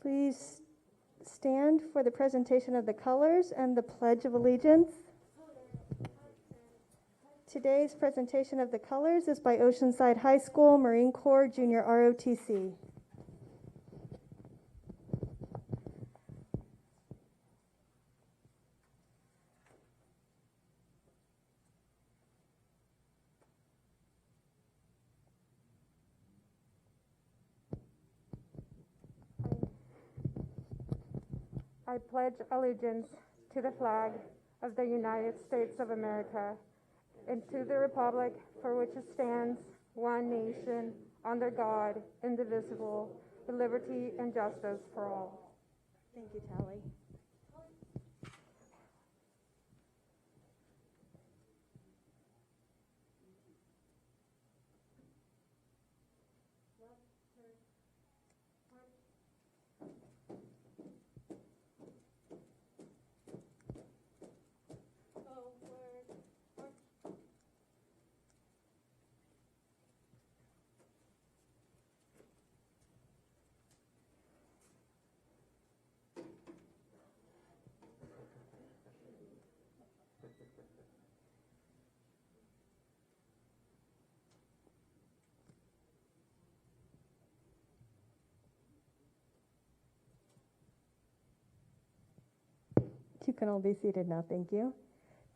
Please stand for the presentation of the colors and the Pledge of Allegiance. Today's presentation of the colors is by Oceanside High School Marine Corps Junior ROTC. I pledge allegiance to the flag of the United States of America and to the republic for which it stands, one nation, under God, indivisible, with liberty and justice for all. Thank you, Tally. You can all be seated now, thank you.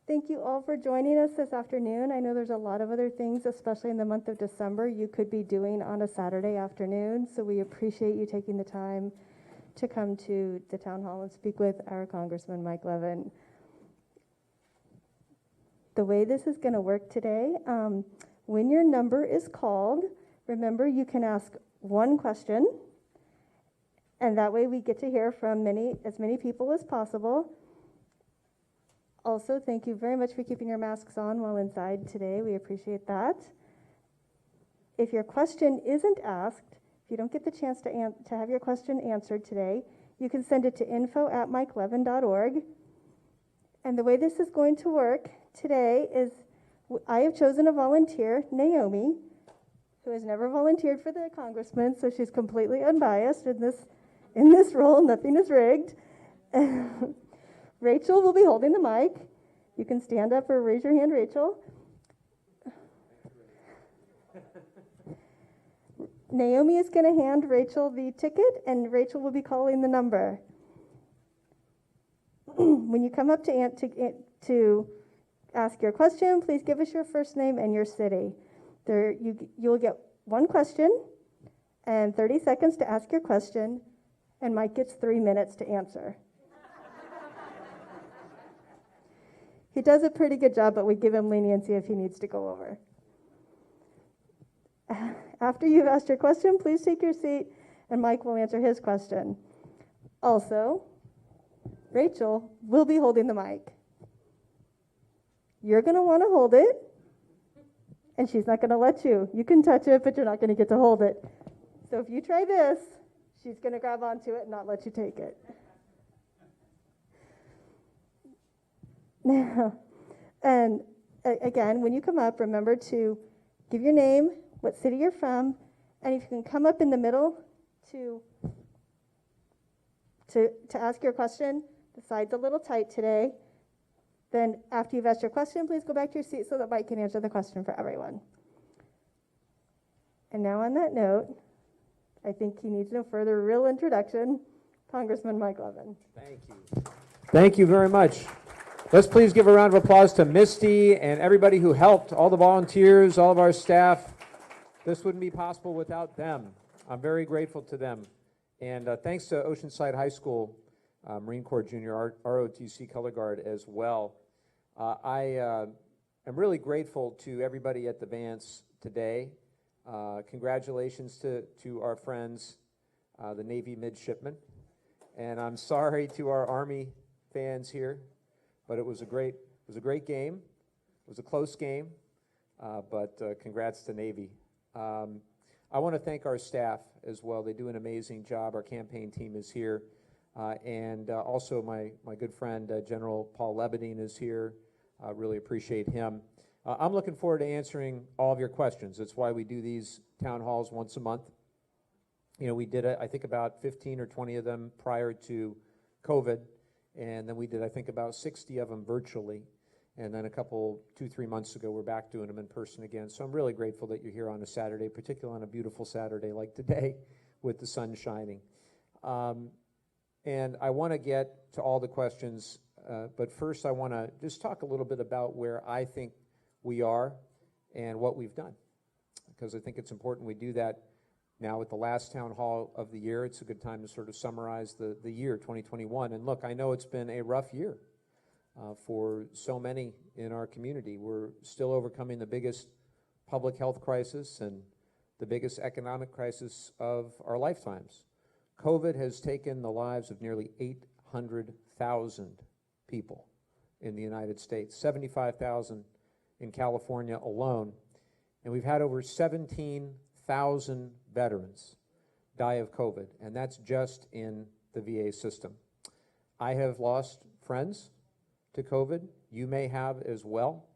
Thank you all for joining us this afternoon. I know there's a lot of other things, especially in the month of December, you could be doing on a Saturday afternoon, so we appreciate you taking the time to come to the town hall and speak with our Congressman Mike Levin. The way this is going to work today, when your number is called, remember you can ask one question, and that way we get to hear from as many people as possible. Also, thank you very much for keeping your masks on while inside today. We appreciate that. If your question isn't asked, if you don't get the chance to have your question answered today, you can send it to info@mikelevin.org. And the way this is going to work today is I have chosen a volunteer, Naomi, who has never volunteered for the congressman, so she's completely unbiased in this role. Nothing is rigged. Rachel will be holding the mic. You can stand up or raise your hand, Rachel. Naomi is going to hand Rachel the ticket, and Rachel will be calling the number. When you come up to ask your question, please give us your first name and your city. You'll get one question and 30 seconds to ask your question, and Mike gets 3 minutes to answer. He does a pretty good job, but we give him leniency if he needs to go over. After you've asked your question, please take your seat, and Mike will answer his question. Also, Rachel will be holding the mic. You're going to want to hold it, and she's not going to let you. You can touch it, but you're not going to get to hold it. So if you try this, she's going to grab onto it and not let you take it. And again, when you come up, remember to give your name, what city you're from, and if you can come up in the middle to ask your question. The side's a little tight today. Then after you've asked your question, please go back to your seat so that Mike can answer the question for everyone. And now on that note, I think he needs no further real introduction. Congressman Mike Levin. Thank you. Thank you very much. Let's please give a round of applause to Misty and everybody who helped, all the volunteers, all of our staff. This wouldn't be possible without them. I'm very grateful to them. And thanks to Oceanside High School, Marine Corps Junior ROTC Color Guard as well. I am really grateful to everybody at the Vance today. Congratulations to our friends, the Navy midshipmen. And I'm sorry to our Army fans here. But it was a great game. It was a close game, but congrats to Navy. I want to thank our staff as well. They do an amazing job. Our campaign team is here, and also my good friend General Paul Levin is here. Really appreciate him. I'm looking forward to answering all of your questions. That's why we do these town halls once a month. We did, I think, about 15 or 20 of them prior to COVID, and then we did, I think, about 60 of them virtually. And then a couple, 2-3 months ago, we're back doing them in person again. So I'm really grateful that you're here on a Saturday, particularly on a beautiful Saturday like today with the sun shining. And I want to get to all the questions, but first I want to just talk a little bit about where I think we are and what we've done, because I think it's important we do that now with the last town hall of the year. It's a good time to sort of summarize the year 2021. And look, I know it's been a rough year for so many in our community. We're still overcoming the biggest public health crisis and the biggest economic crisis of our lifetimes. COVID has taken the lives of nearly 800,000 people in the United States, 75,000 in California alone, and we've had over 17,000 veterans die of COVID, and that's just in the VA system. I have lost friends to COVID. You may have as well.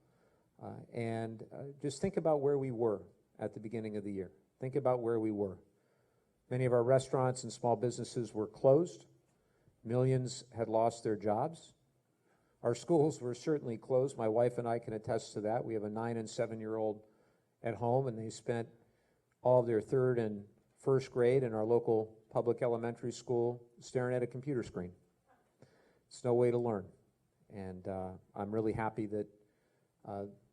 And just think about where we were at the beginning of the year. Think about where we were. Many of our restaurants and small businesses were closed. Millions had lost their jobs. Our schools were certainly closed. My wife and I can attest to that. We have a 9- and 7-year-old at home, and they spent all of their 3rd and 1st grade in our local public elementary school staring at a computer screen. It's no way to learn. And I'm really happy that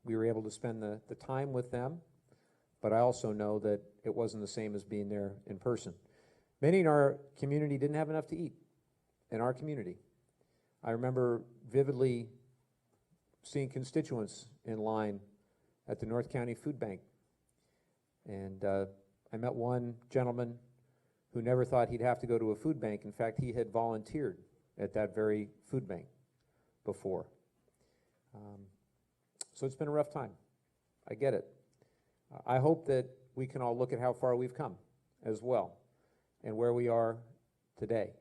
we were able to spend the time with them, but I also know that it wasn't the same as being there in person. Many in our community didn't have enough to eat in our community. I remember vividly seeing constituents in line at the North County Food Bank. And I met one gentleman who never thought he'd have to go to a food bank. In fact, he had volunteered at that very food bank before. So it's been a rough time. I get it. I hope that we can all look at how far we've come as well and where we are today.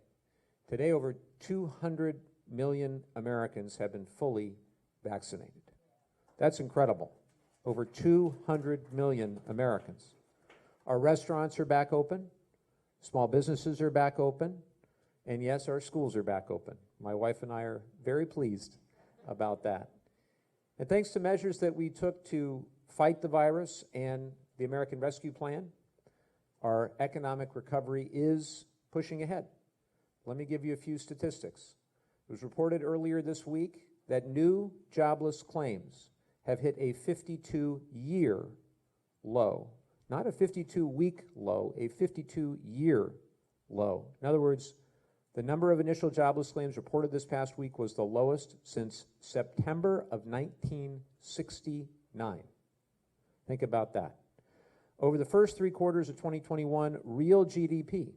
Today, over 200 million Americans have been fully vaccinated. That's incredible. Over 200 million Americans. Our restaurants are back open. Small businesses are back open. And yes, our schools are back open. My wife and I are very pleased about that. And thanks to measures that we took to fight the virus and the American Rescue Plan, our economic recovery is pushing ahead. Let me give you a few statistics. It was reported earlier this week that new jobless claims have hit a 52-year low. Not a 52-week low, a 52-year low. In other words, the number of initial jobless claims reported this past week was the lowest since September of 1969. Think about that. Over the first 3 quarters of 2021, real GDP,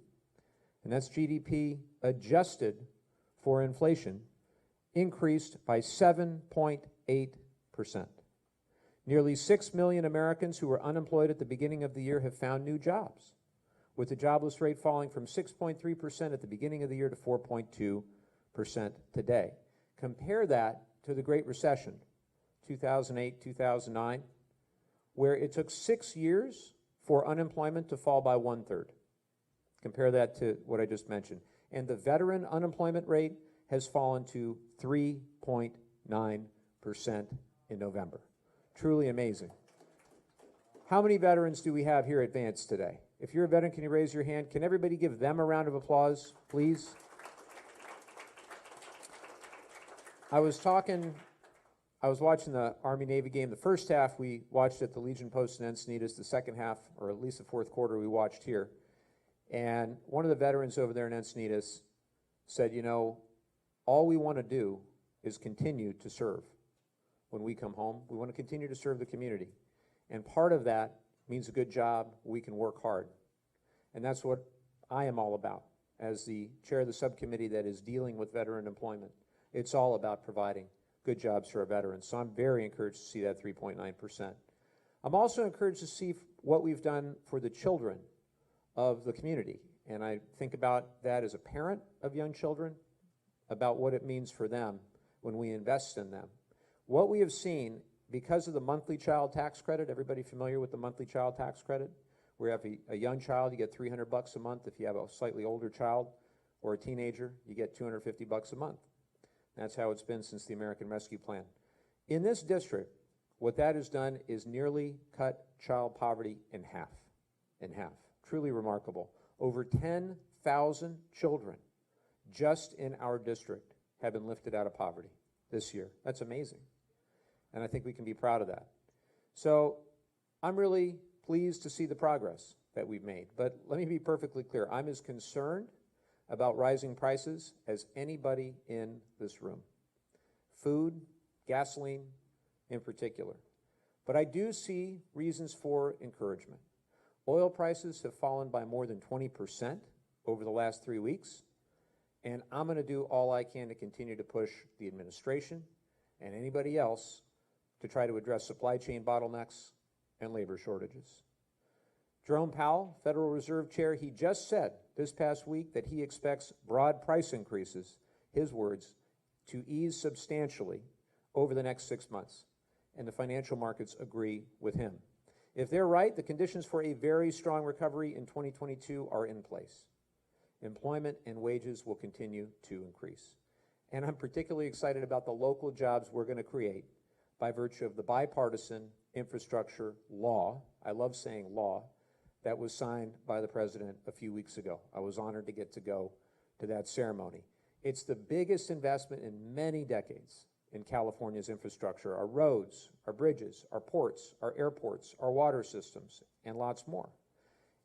and that's GDP adjusted for inflation, increased by 7.8%. Nearly 6 million Americans who were unemployed at the beginning of the year have found new jobs, with the jobless rate falling from 6.3% at the beginning of the year to 4.2% today. Compare that to the Great Recession, 2008, 2009, where it took 6 years for unemployment to fall by 1/3. Compare that to what I just mentioned. And the veteran unemployment rate has fallen to 3.9% in November. Truly amazing. How many veterans do we have here at Vance today? If you're a veteran, can you raise your hand? Can everybody give them a round of applause, please? I was watching the Army-Navy game. The first half we watched at the Legion Post in Encinitas. The second half, or at least the fourth quarter, we watched here. And one of the veterans over there in Encinitas said, all we want to do is continue to serve. When we come home, we want to continue to serve the community. And part of that means a good job. We can work hard. And that's what I am all about as the chair of the subcommittee that is dealing with veteran employment. It's all about providing good jobs for our veterans. So I'm very encouraged to see that 3.9%. I'm also encouraged to see what we've done for the children of the community. And I think about that as a parent of young children, about what it means for them when we invest in them. What we have seen, because of the monthly child tax credit, everybody familiar with the monthly child tax credit? Where if a young child, you get $300 a month. If you have a slightly older child or a teenager, you get $250 a month. That's how it's been since the American Rescue Plan. In this district, what that has done is nearly cut child poverty in half. In half. Truly remarkable. Over 10,000 children just in our district have been lifted out of poverty this year. That's amazing. And I think we can be proud of that. So I'm really pleased to see the progress that we've made. But let me be perfectly clear. I'm as concerned about rising prices as anybody in this room. Food, gasoline in particular. But I do see reasons for encouragement. Oil prices have fallen by more than 20% over the last 3 weeks, and I'm going to do all I can to continue to push the administration and anybody else to try to address supply chain bottlenecks and labor shortages. Jerome Powell, Federal Reserve Chair, he just said this past week that he expects broad price increases, his words, to ease substantially over the next 6 months, and the financial markets agree with him. If they're right, the conditions for a very strong recovery in 2022 are in place. Employment and wages will continue to increase. And I'm particularly excited about the local jobs we're going to create by virtue of the bipartisan infrastructure law, I love saying law, that was signed by the president a few weeks ago. I was honored to get to go to that ceremony. It's the biggest investment in many decades in California's infrastructure, our roads, our bridges, our ports, our airports, our water systems, and lots more.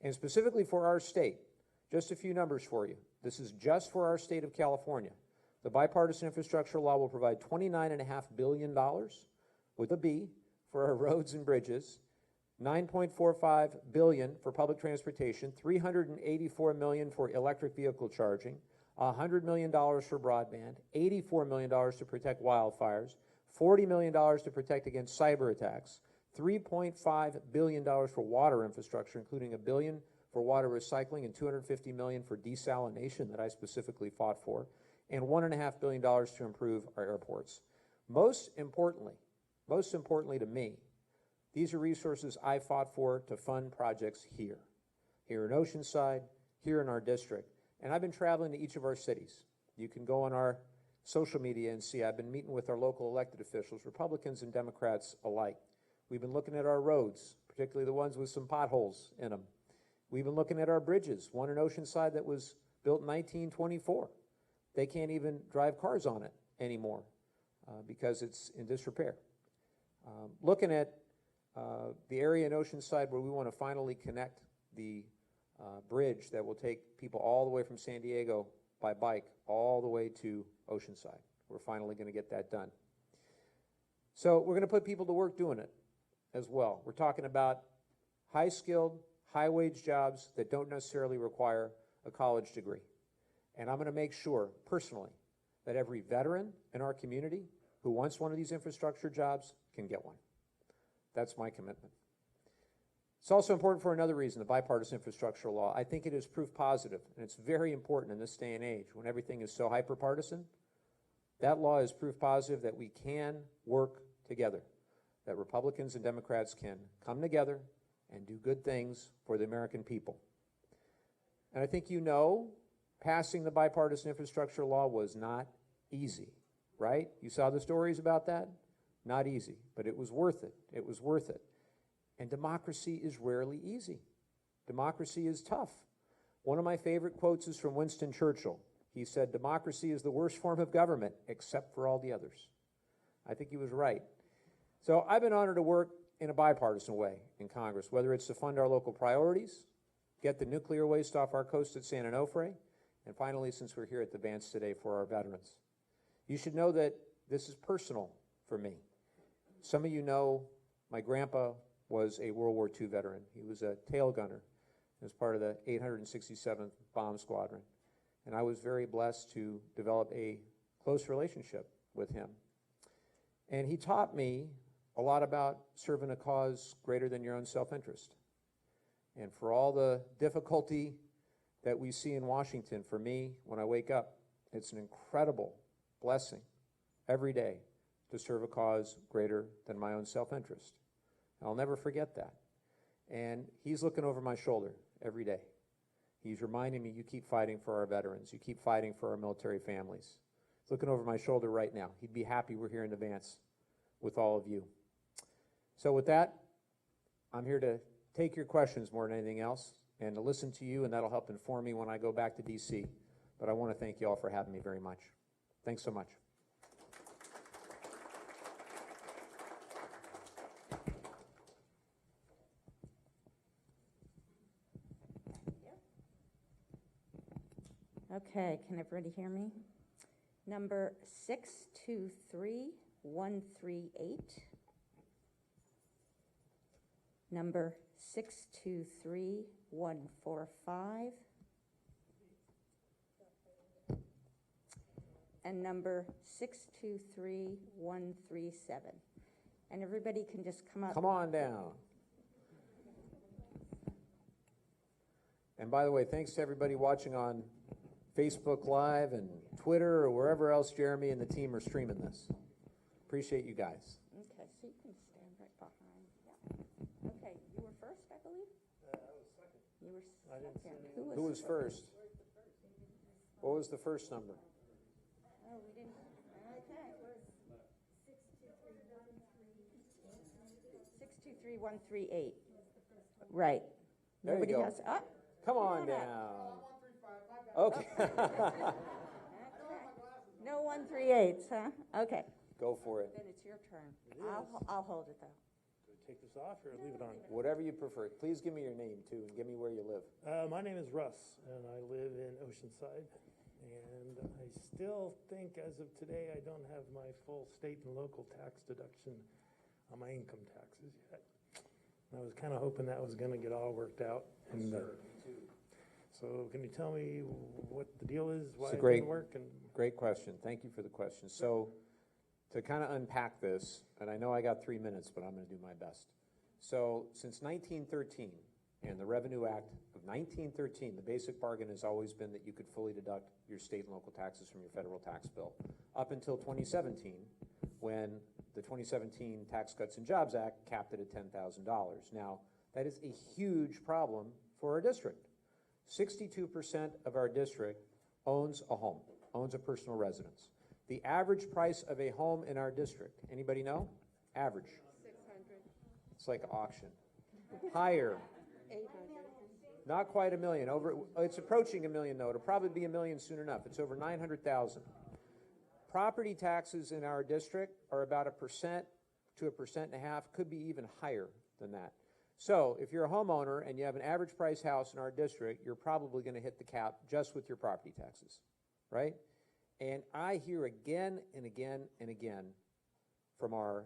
And specifically for our state, just a few numbers for you. This is just for our state of California. The bipartisan infrastructure law will provide $29.5 billion with a B for our roads and bridges, $9.45 billion for public transportation, $384 million for electric vehicle charging, $100 million for broadband, $84 million to protect wildfires, $40 million to protect against cyber attacks, $3.5 billion for water infrastructure, including $1 billion for water recycling and $250 million for desalination that I specifically fought for, and $1.5 billion to improve our airports. Most importantly to me, these are resources I fought for to fund projects here in Oceanside, here in our district. And I've been traveling to each of our cities. You can go on our social media and see I've been meeting with our local elected officials, Republicans and Democrats alike. We've been looking at our roads, particularly the ones with some potholes in them. We've been looking at our bridges, one in Oceanside that was built in 1924. They can't even drive cars on it anymore because it's in disrepair. Looking at the area in Oceanside where we want to finally connect the bridge that will take people all the way from San Diego by bike all the way to Oceanside. We're finally going to get that done. So we're going to put people to work doing it as well. We're talking about high-skilled, high-wage jobs that don't necessarily require a college degree. And I'm going to make sure, personally, that every veteran in our community who wants one of these infrastructure jobs can get one. That's my commitment. It's also important for another reason, the bipartisan infrastructure law. I think it is proof positive, and it's very important in this day and age when everything is so hyper-partisan. That law is proof positive that we can work together, that Republicans and Democrats can come together and do good things for the American people. And I think you know, passing the bipartisan infrastructure law was not easy, right? You saw the stories about that? Not easy, but it was worth it. It was worth it. And democracy is rarely easy. Democracy is tough. One of my favorite quotes is from Winston Churchill. He said, "Democracy is the worst form of government, except for all the others." I think he was right. So I've been honored to work in a bipartisan way in Congress, whether it's to fund our local priorities, get the nuclear waste off our coast at San Onofre, and finally, since we're here at the Vance today, for our veterans. You should know that this is personal for me. Some of you know my grandpa was a World War II veteran. He was a tail gunner as part of the 867th Bomb Squadron. And I was very blessed to develop a close relationship with him. And he taught me a lot about serving a cause greater than your own self-interest. And for all the difficulty that we see in Washington, for me, when I wake up, it's an incredible blessing every day to serve a cause greater than my own self-interest. And I'll never forget that. And he's looking over my shoulder every day. He's reminding me, you keep fighting for our veterans. You keep fighting for our military families. He's looking over my shoulder right now. He'd be happy we're here in advance with all of you. So with that, I'm here to take your questions more than anything else and to listen to you, and that'll help inform me when I go back to D.C. But I want to thank you all for having me very much. Thanks so much. Okay, can everybody hear me? Number 623138. Number 623145. And number 623137. And everybody can just come up. Come on down. And by the way, thanks to everybody watching on Facebook Live and Twitter or wherever else Jeremy and the team are streaming this. Appreciate you guys. Okay, so you can stand right behind. Yeah. Okay, you were first, I believe? I was second. You were I didn't second. see Who was first? What was the first number? Oh, we didn't. Okay. 623138. Right. There you Nobody go. has. Come on on up. down. Okay. No 138s, huh? Okay. Go for it. Then it's your turn. It I'll hold it though. Do I take this off or leave it on? Whatever you prefer. Please give me your name too, and give me where you live. My name is Russ, and I live in Oceanside. And I still think, as of today, I don't have my full state and local tax deduction on my income taxes yet. And I was kind of hoping that was going to get all worked out. And, so can you tell me what the deal is, why It's a it great- didn't work? And Great question. Thank you for the question. So to kind of unpack this, and I know I got 3 minutes, but I'm going to do my best. So since 1913 and the Revenue Act of 1913, the basic bargain has always been that you could fully deduct your state and local taxes from your federal tax bill. Up until 2017, when the 2017 Tax Cuts and Jobs Act capped it at $10,000. Now, that is a huge problem for our district. 62% of our district owns a home, owns a personal residence. The average price of a home in our district, anybody know? Average. 600, It's like auction. Higher. 800. Not quite $1 million. It's approaching $1 million though. It'll probably be $1 million soon enough. It's over 900,000. Property taxes in our district are about 1% to 1.5%, could be even higher than that. So if you're a homeowner and you have an average price house in our district, you're probably going to hit the cap just with your property taxes, right? And I hear again and again and again from our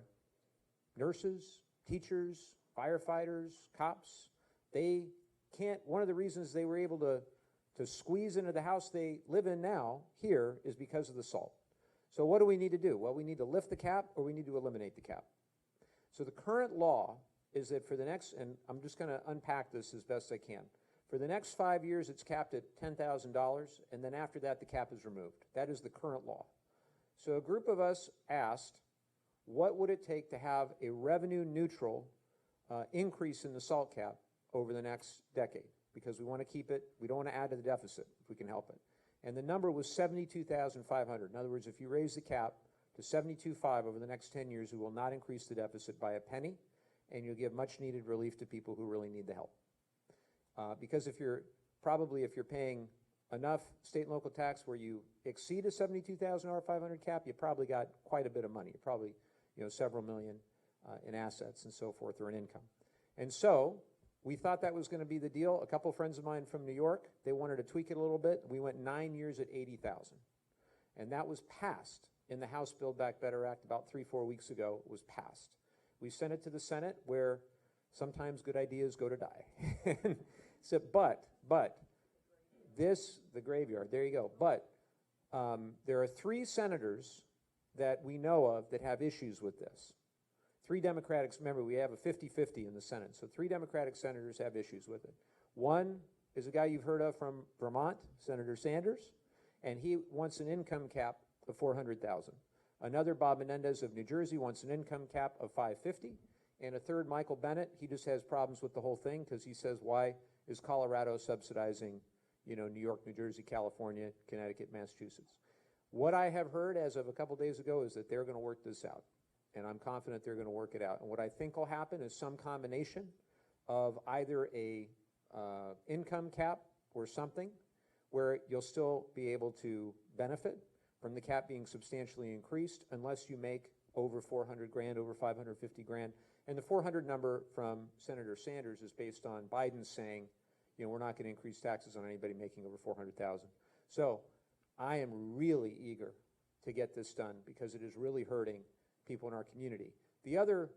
nurses, teachers, firefighters, cops, they can't, one of the reasons they were able to squeeze into the house they live in now here is because of the SALT. So what do we need to do? Well, we need to lift the cap or we need to eliminate the cap. So the current law is that for the next, and I'm just going to unpack this as best I can. For the next 5 years, it's capped at $10,000, and then after that, the cap is removed. That is the current law. So a group of us asked, what would it take to have a revenue-neutral increase in the SALT cap over the next decade? Because we want to keep it, we don't want to add to the deficit if we can help it. And the number was $72,500. In other words, if you raise the cap to $72,500 over the next 10 years, we will not increase the deficit by a penny, and you'll give much needed relief to people who really need the help. Because if you're paying enough state and local tax where you exceed a $72,500 cap, you probably got quite a bit of money. You probably, several million in assets and so forth, or in income. And so we thought that was going to be the deal. A couple of friends of mine from New York, they wanted to tweak it a little bit. We went 9 years at $80,000. And that was passed in the House Build Back Better Act about 3-4 weeks ago. It was passed. We sent it to the Senate, where sometimes good ideas go to die. So, but this, the graveyard, there you go. But there are 3 senators that we know of that have issues with this. 3 Democrats, remember we have a 50-50 in the Senate, so 3 Democratic senators have issues with it. One is a guy you've heard of from Vermont, Senator Sanders, and he wants an income cap of $400,000. Another, Bob Menendez of New Jersey, wants an income cap of $550,000. And a third, Michael Bennett, he just has problems with the whole thing because he says, why is Colorado subsidizing, New York, New Jersey, California, Connecticut, Massachusetts? What I have heard as of a couple days ago is that they're going to work this out. And I'm confident they're going to work it out. And what I think will happen is some combination of either a income cap or something where you'll still be able to benefit from the cap being substantially increased unless you make over 400 grand, over 550 grand. And the 400 number from Senator Sanders is based on Biden saying, we're not going to increase taxes on anybody making over 400,000. So I am really eager to get this done because it is really hurting people in our community. The other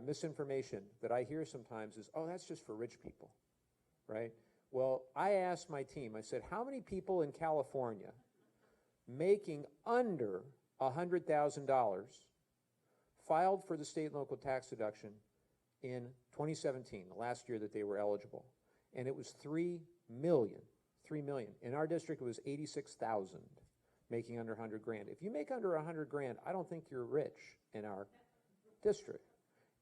misinformation that I hear sometimes is, oh, that's just for rich people, right? Well, I asked my team, I said, how many people in California making under $100,000 filed for the state and local tax deduction in 2017, the last year that they were eligible? And it was 3 million. 3 million. In our district, it was 86,000 making under 100 grand. If you make under 100 grand, I don't think you're rich in our district.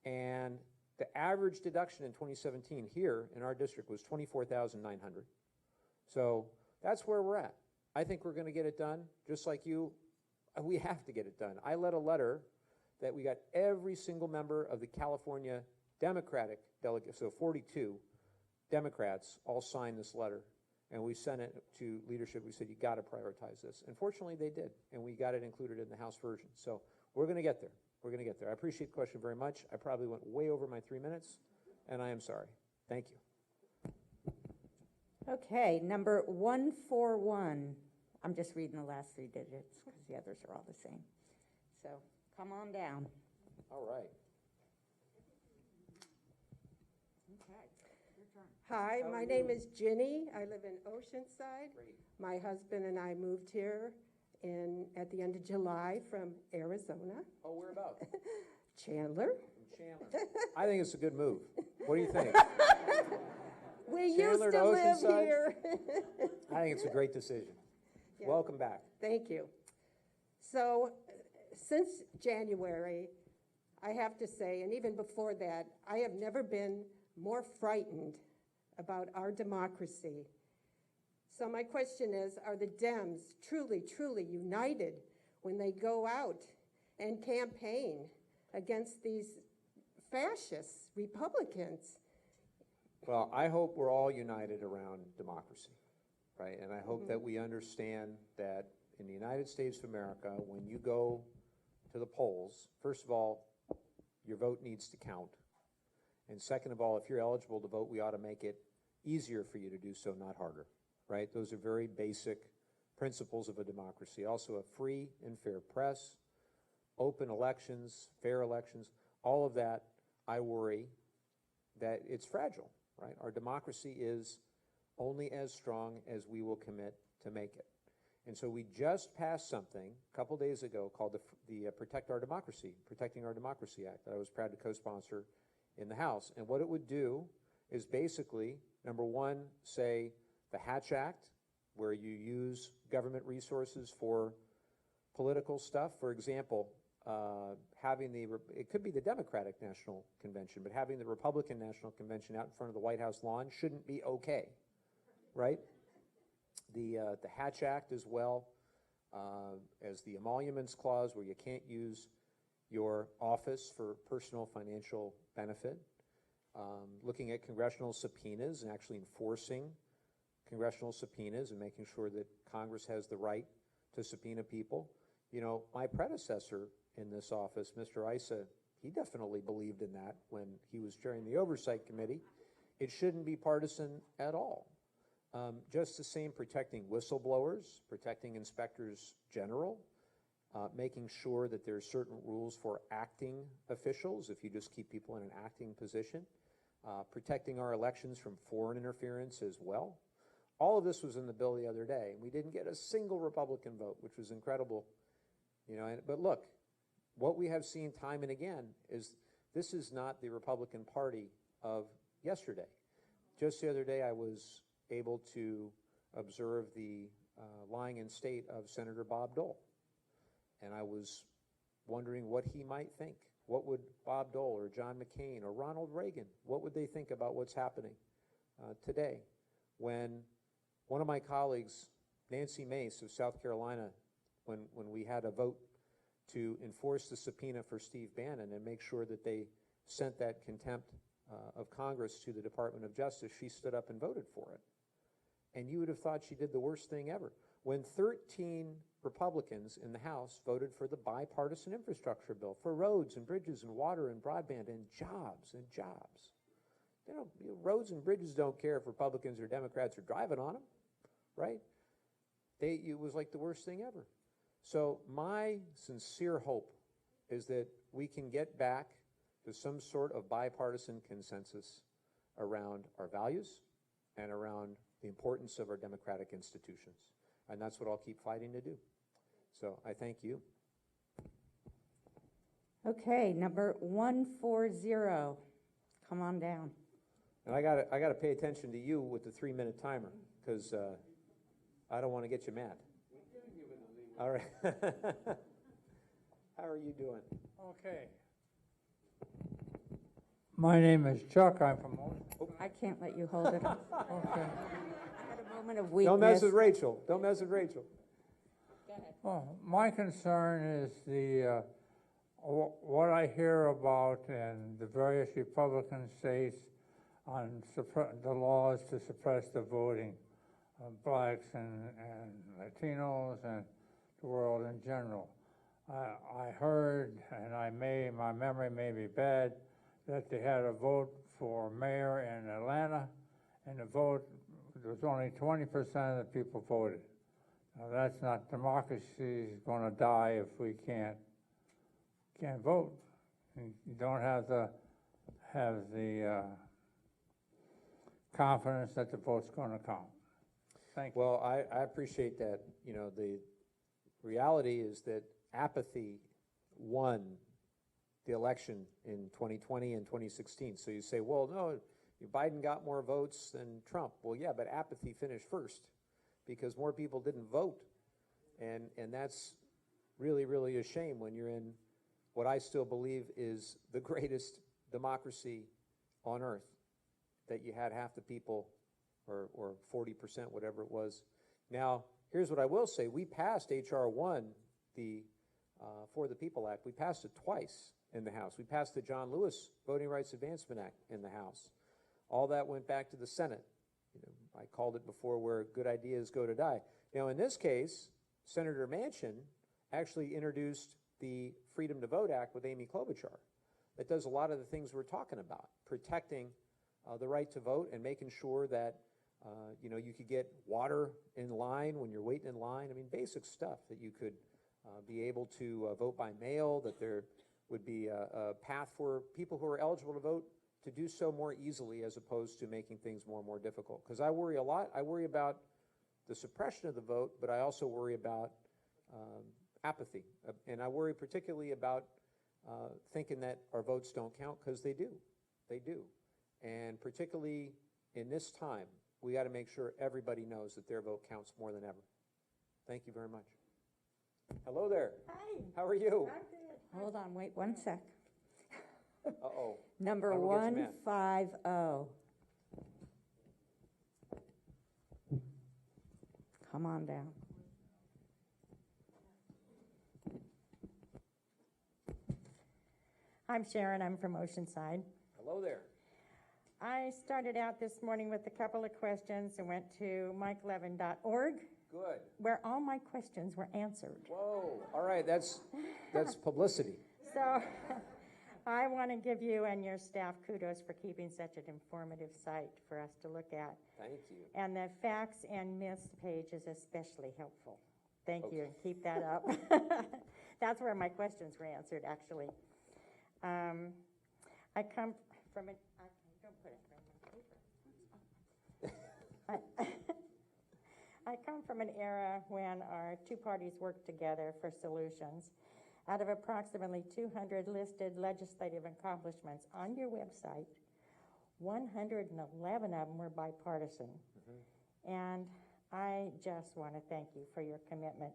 And the average deduction in 2017 here in our district was 24,900. So that's where we're at. I think we're going to get it done, just like you. We have to get it done. I led a letter that we got every single member of the California Democratic delegate, so 42 Democrats all signed this letter, and we sent it to leadership. We said, you got to prioritize this. And fortunately, they did, and we got it included in the House version. So we're going to get there. We're going to get there. I appreciate the question very much. I probably went way over my 3 minutes, and I am sorry. Thank you. Okay, number 141. I'm just reading the last 3 digits because the others are all the same. So come on down. All right. Okay, your turn. Hi, How are my you? name is Ginny. I live in Oceanside. Great. My husband and I moved here at the end of July from Arizona, Oh, whereabouts? Chandler. In Chandler. I think it's a good move. What do you think? We Chandler used to to live Oceanside? here. I think it's a great decision. Yeah. Welcome back. Thank you. So, since January, I have to say, and even before that, I have never been more frightened about our democracy. So my question is, are the Dems truly, truly united when they go out and campaign against these fascist Republicans? Well, I hope we're all united around democracy, right? And I hope that we understand that in the United States of America, when you go to the polls, first of all, your vote needs to count. And second of all, if you're eligible to vote, we ought to make it easier for you to do so, not harder, right? Those are very basic principles of a democracy. Also, a free and fair press, open elections, fair elections, all of that, I worry that it's fragile, right? Our democracy is only as strong as we will commit to make it. And so we just passed something a couple days ago called the Protecting Our Democracy Act that I was proud to co-sponsor in the House. And what it would do is basically, number one, say the Hatch Act, where you use government resources for political stuff. For example, it could be the Democratic National Convention, but having the Republican National Convention out in front of the White House lawn shouldn't be okay, right? The Hatch Act as well as the Emoluments Clause, where you can't use your office for personal financial benefit. Looking at congressional subpoenas and actually enforcing congressional subpoenas and making sure that Congress has the right to subpoena people. You know, my predecessor in this office, Mr. Issa, he definitely believed in that when he was chairing the Oversight Committee. It shouldn't be partisan at all. Just the same, protecting whistleblowers, protecting inspectors general, making sure that there are certain rules for acting officials if you just keep people in an acting position, protecting our elections from foreign interference as well. All of this was in the bill the other day, and we didn't get a single Republican vote, which was incredible. You know, but look, what we have seen time and again is this is not the Republican Party of yesterday. Just the other day, I was able to observe the lying in state of Senator Bob Dole, and I was wondering what he might think What would Bob Dole or John McCain or Ronald Reagan, what would they think about what's happening today? When one of my colleagues, Nancy Mace of South Carolina, when we had a vote to enforce the subpoena for Steve Bannon and make sure that they sent that contempt of Congress to the Department of Justice, she stood up and voted for it. And you would have thought she did the worst thing ever. When 13 Republicans in the House voted for the bipartisan infrastructure bill for roads and bridges and water and broadband and jobs and jobs. Roads and bridges don't care if Republicans or Democrats are driving on them, right? It was like the worst thing ever. So my sincere hope is that we can get back to some sort of bipartisan consensus around our values and around the importance of our democratic institutions. And that's what I'll keep fighting to do. So I thank you. Okay, number 140. Come on down. And I gotta pay attention to you with the 3-minute timer, because I don't want to get you mad. All right. How are you doing? Okay. My name is Chuck. I'm from. I can't let you hold it. I Okay. had a moment of weakness. Don't mess with Rachel. Don't mess with Rachel. Go ahead. Well, my concern is what I hear about in the various Republican states on the laws to suppress the voting of blacks and Latinos and the world in general. I heard, and my memory may be bad, that they had a vote for mayor in Atlanta, and there was only 20% of the people voted. Now that's not, democracy is going to die if we can't vote. You don't have the confidence that the vote's going to count. Thank you. Well, I appreciate that. You know, the reality is that apathy won the election in 2020 and 2016. So you say, well, no, Biden got more votes than Trump. Well, yeah, but apathy finished first because more people didn't vote. And that's really, really a shame when you're in what I still believe is the greatest democracy on earth, that you had half the people or 40%, whatever it was. Now, here's what I will say. We passed H.R. 1, the For the People Act. We passed it twice in the House. We passed the John Lewis Voting Rights Advancement Act in the House. All that went back to the Senate. You know, I called it before where good ideas go to die. Now, in this case, Senator Manchin actually introduced the Freedom to Vote Act with Amy Klobuchar. That does a lot of the things we're talking about, protecting the right to vote and making sure that you could get water in line when you're waiting in line. I mean, basic stuff that you could be able to vote by mail, that there would be a path for people who are eligible to vote to do so more easily as opposed to making things more and more difficult. Because I worry a lot. I worry about the suppression of the vote, but I also worry about apathy. And I worry particularly about thinking that our votes don't count, because they do. They do. And particularly in this time, we got to make sure everybody knows that their vote counts more than ever. Thank you very much. Hello there. Hi. How are you? I'm good. Hold on, wait 1 sec. Uh-oh. Number I will get you, Matt. 150. Come on down. I'm Sharon, I'm from Oceanside. Hello there. I started out this morning with a couple of questions and went to mikelevin.org, Good. where all my questions were answered. Whoa. All right, that's publicity. So I want to give you and your staff kudos for keeping such an informative site for us to look at. Thank you. And the facts and myths page is especially helpful. Thank you, and keep that up. That's where my questions were answered, actually. I come from an... Don't put it right on paper. I come from an era when our two parties worked together for solutions. Out of approximately 200 listed legislative accomplishments on your website, 111 of them were bipartisan. Mm-hmm. And I just want to thank you for your commitment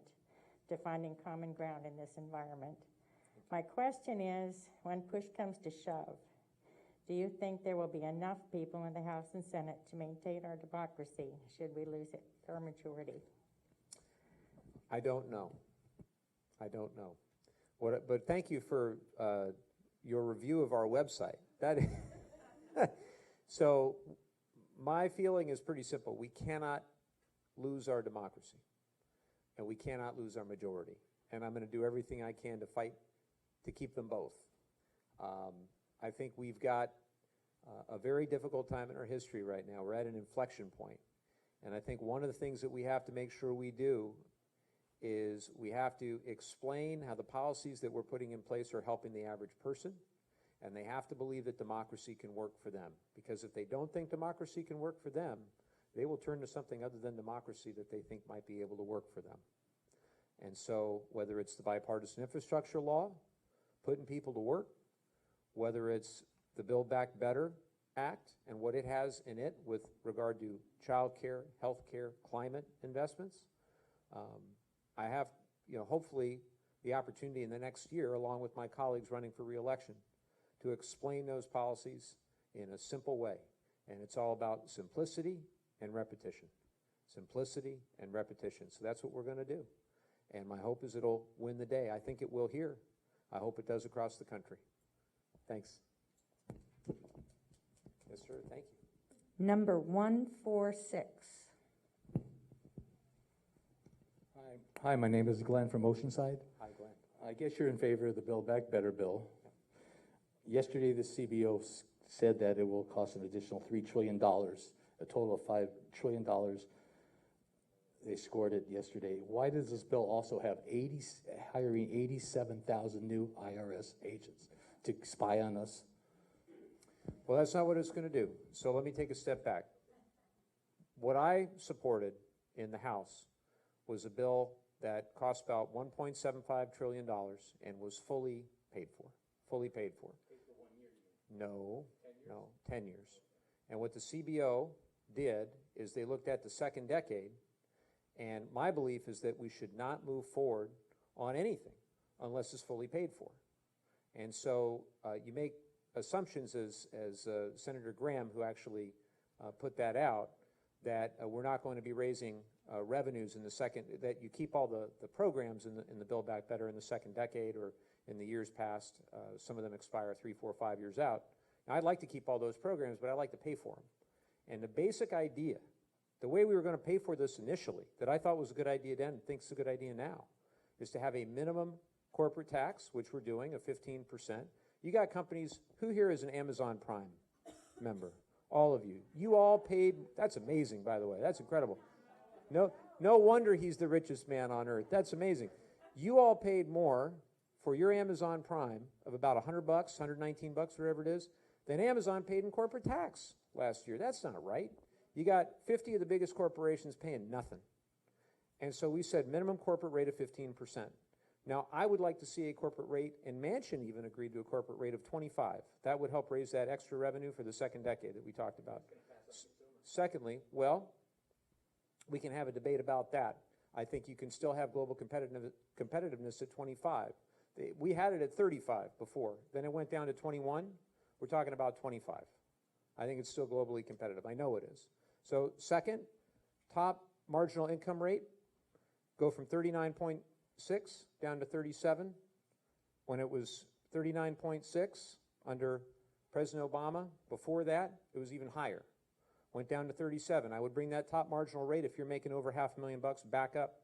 to finding common ground in this environment. My question is, when push comes to shove, do you think there will be enough people in the House and Senate to maintain our democracy should we lose it, our majority? I don't know. I don't know. But thank you for your review of our website. That so my feeling is pretty simple. We cannot lose our democracy, and we cannot lose our majority. And I'm going to do everything I can to fight to keep them both. I think we've got a very difficult time in our history right now. We're at an inflection point. And I think one of the things that we have to make sure we do is we have to explain how the policies that we're putting in place are helping the average person, and they have to believe that democracy can work for them. Because if they don't think democracy can work for them, they will turn to something other than democracy that they think might be able to work for them. And so whether it's the bipartisan infrastructure law, putting people to work, whether it's the Build Back Better Act and what it has in it with regard to child care, health care, climate investments, I have, hopefully the opportunity in the next year, along with my colleagues running for re-election, to explain those policies in a simple way. And it's all about simplicity and repetition. Simplicity and repetition. So that's what we're going to do. And my hope is it'll win the day. I think it will here. I hope it does across the country. Thanks. Yes, sir. Thank you. Number 146. Hi, my name is Glenn from Oceanside. Hi, Glenn. I guess you're in favor of the Build Back Better bill. Yesterday, the CBO said that it will cost an additional $3 trillion, a total of $5 trillion. They scored it yesterday. Why does this bill also have hiring 87,000 new IRS agents to spy on us? Well, that's not what it's going to do. So let me take a step back. What I supported in the House was a bill that cost about $1.75 trillion and was fully paid for. Fully paid for. No, 10 years. And what the CBO did is they looked at the second decade, and my belief is that we should not move forward on anything unless it's fully paid for. And so you make assumptions, as Senator Graham, who actually put that out, that we're not going to be raising revenues in the second, that you keep all the programs in the Build Back Better in the second decade or in the years past. Some of them expire 3, 4, 5 years out. Now, I'd like to keep all those programs, but I'd like to pay for them. And the basic idea, the way we were going to pay for this initially, that I thought was a good idea then and think is a good idea now, is to have a minimum corporate tax, which we're doing, of 15%. You got companies, who here is an Amazon Prime member? All of you. You all paid, that's amazing, by the way, that's incredible. No wonder he's the richest man on earth. That's amazing. You all paid more for your Amazon Prime of about $100, $119, whatever it is, than Amazon paid in corporate tax last year. That's not right. You got 50 of the biggest corporations paying nothing. And so we said minimum corporate rate of 15%. Now, I would like to see a corporate rate, and Manchin even agreed to a corporate rate of 25. That would help raise that extra revenue for the second decade that we talked about. Secondly, well, we can have a debate about that. I think you can still have global competitiveness at 25. We had it at 35 before. Then it went down to 21. We're talking about 25. I think it's still globally competitive. I know it is. So second, top marginal income rate, go from 39.6 down to 37. When it was 39.6 under President Obama, before that, it was even higher. Went down to 37. I would bring that top marginal rate, if you're making over $500,000, back up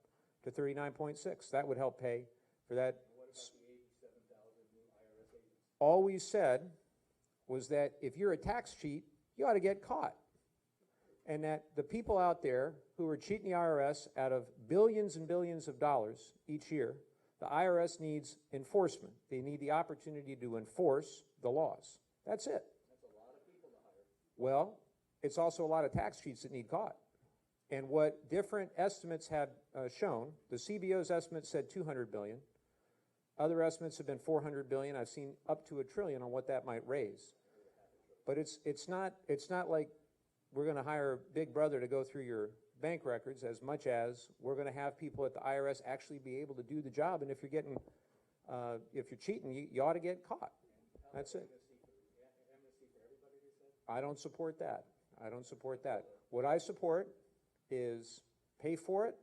to 39.6. That would help pay for that. What about the 87,000 new IRS agents? All we said was that if you're a tax cheat, you ought to get caught. And that the people out there who are cheating the IRS out of billions and billions of dollars each year, the IRS needs enforcement. They need the opportunity to enforce the laws. That's it. That's a lot of people to hire. Well, it's also a lot of tax cheats that need caught. And what different estimates have shown, the CBO's estimate said $200 billion. Other estimates have been $400 billion. I've seen up to $1 trillion on what that might raise. But it's not like we're going to hire Big Brother to go through your bank records, as much as we're going to have people at the IRS actually be able to do the job. And if you're getting if you're cheating, you ought to get caught. That's it. I don't support that. I don't support that. What I support is pay for it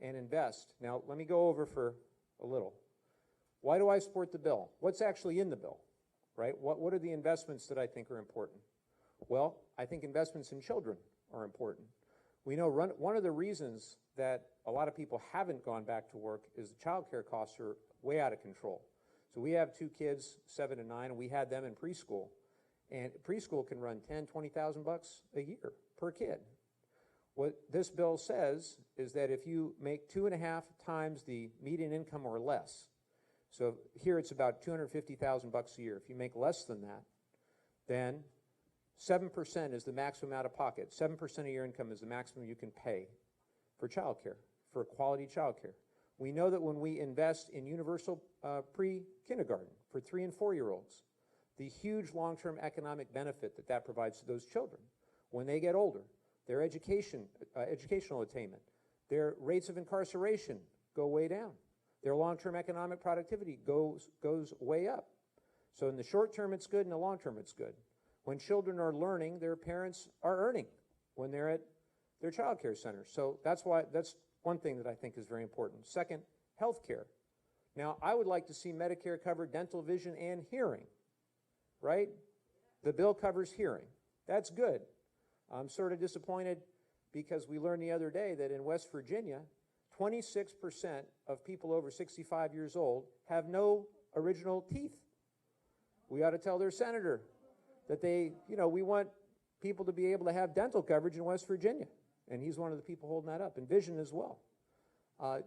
and invest. Now, let me go over for a little. Why do I support the bill? What's actually in the bill, right? What are the investments that I think are important? Well, I think investments in children are important. We know one of the reasons that a lot of people haven't gone back to work is the child care costs are way out of control. So we have 2 kids, 7 and 9, and we had them in preschool. And preschool can run $10,000-$20,000 a year per kid. What this bill says is that if you make 2.5 times the median income or less, so here it's about $250,000 a year. If you make less than that, then 7% is the maximum out of pocket. 7% of your income is the maximum you can pay for child care, for quality child care. We know that when we invest in universal pre-kindergarten for 3 and 4-year-olds, the huge long-term economic benefit that provides to those children when they get older, their educational attainment, their rates of incarceration go way down. Their long-term economic productivity goes way up. So in the short term, it's good. In the long term, it's good. When children are learning, their parents are earning when they're at their child care centers. So that's one thing that I think is very important. Second, health care. Now, I would like to see Medicare cover dental, vision, and hearing, right? The bill covers hearing. That's good. I'm sort of disappointed because we learned the other day that in West Virginia, 26% of people over 65 years old have no original teeth. We ought to tell their senator that we want people to be able to have dental coverage in West Virginia. And he's one of the people holding that up, and vision as well.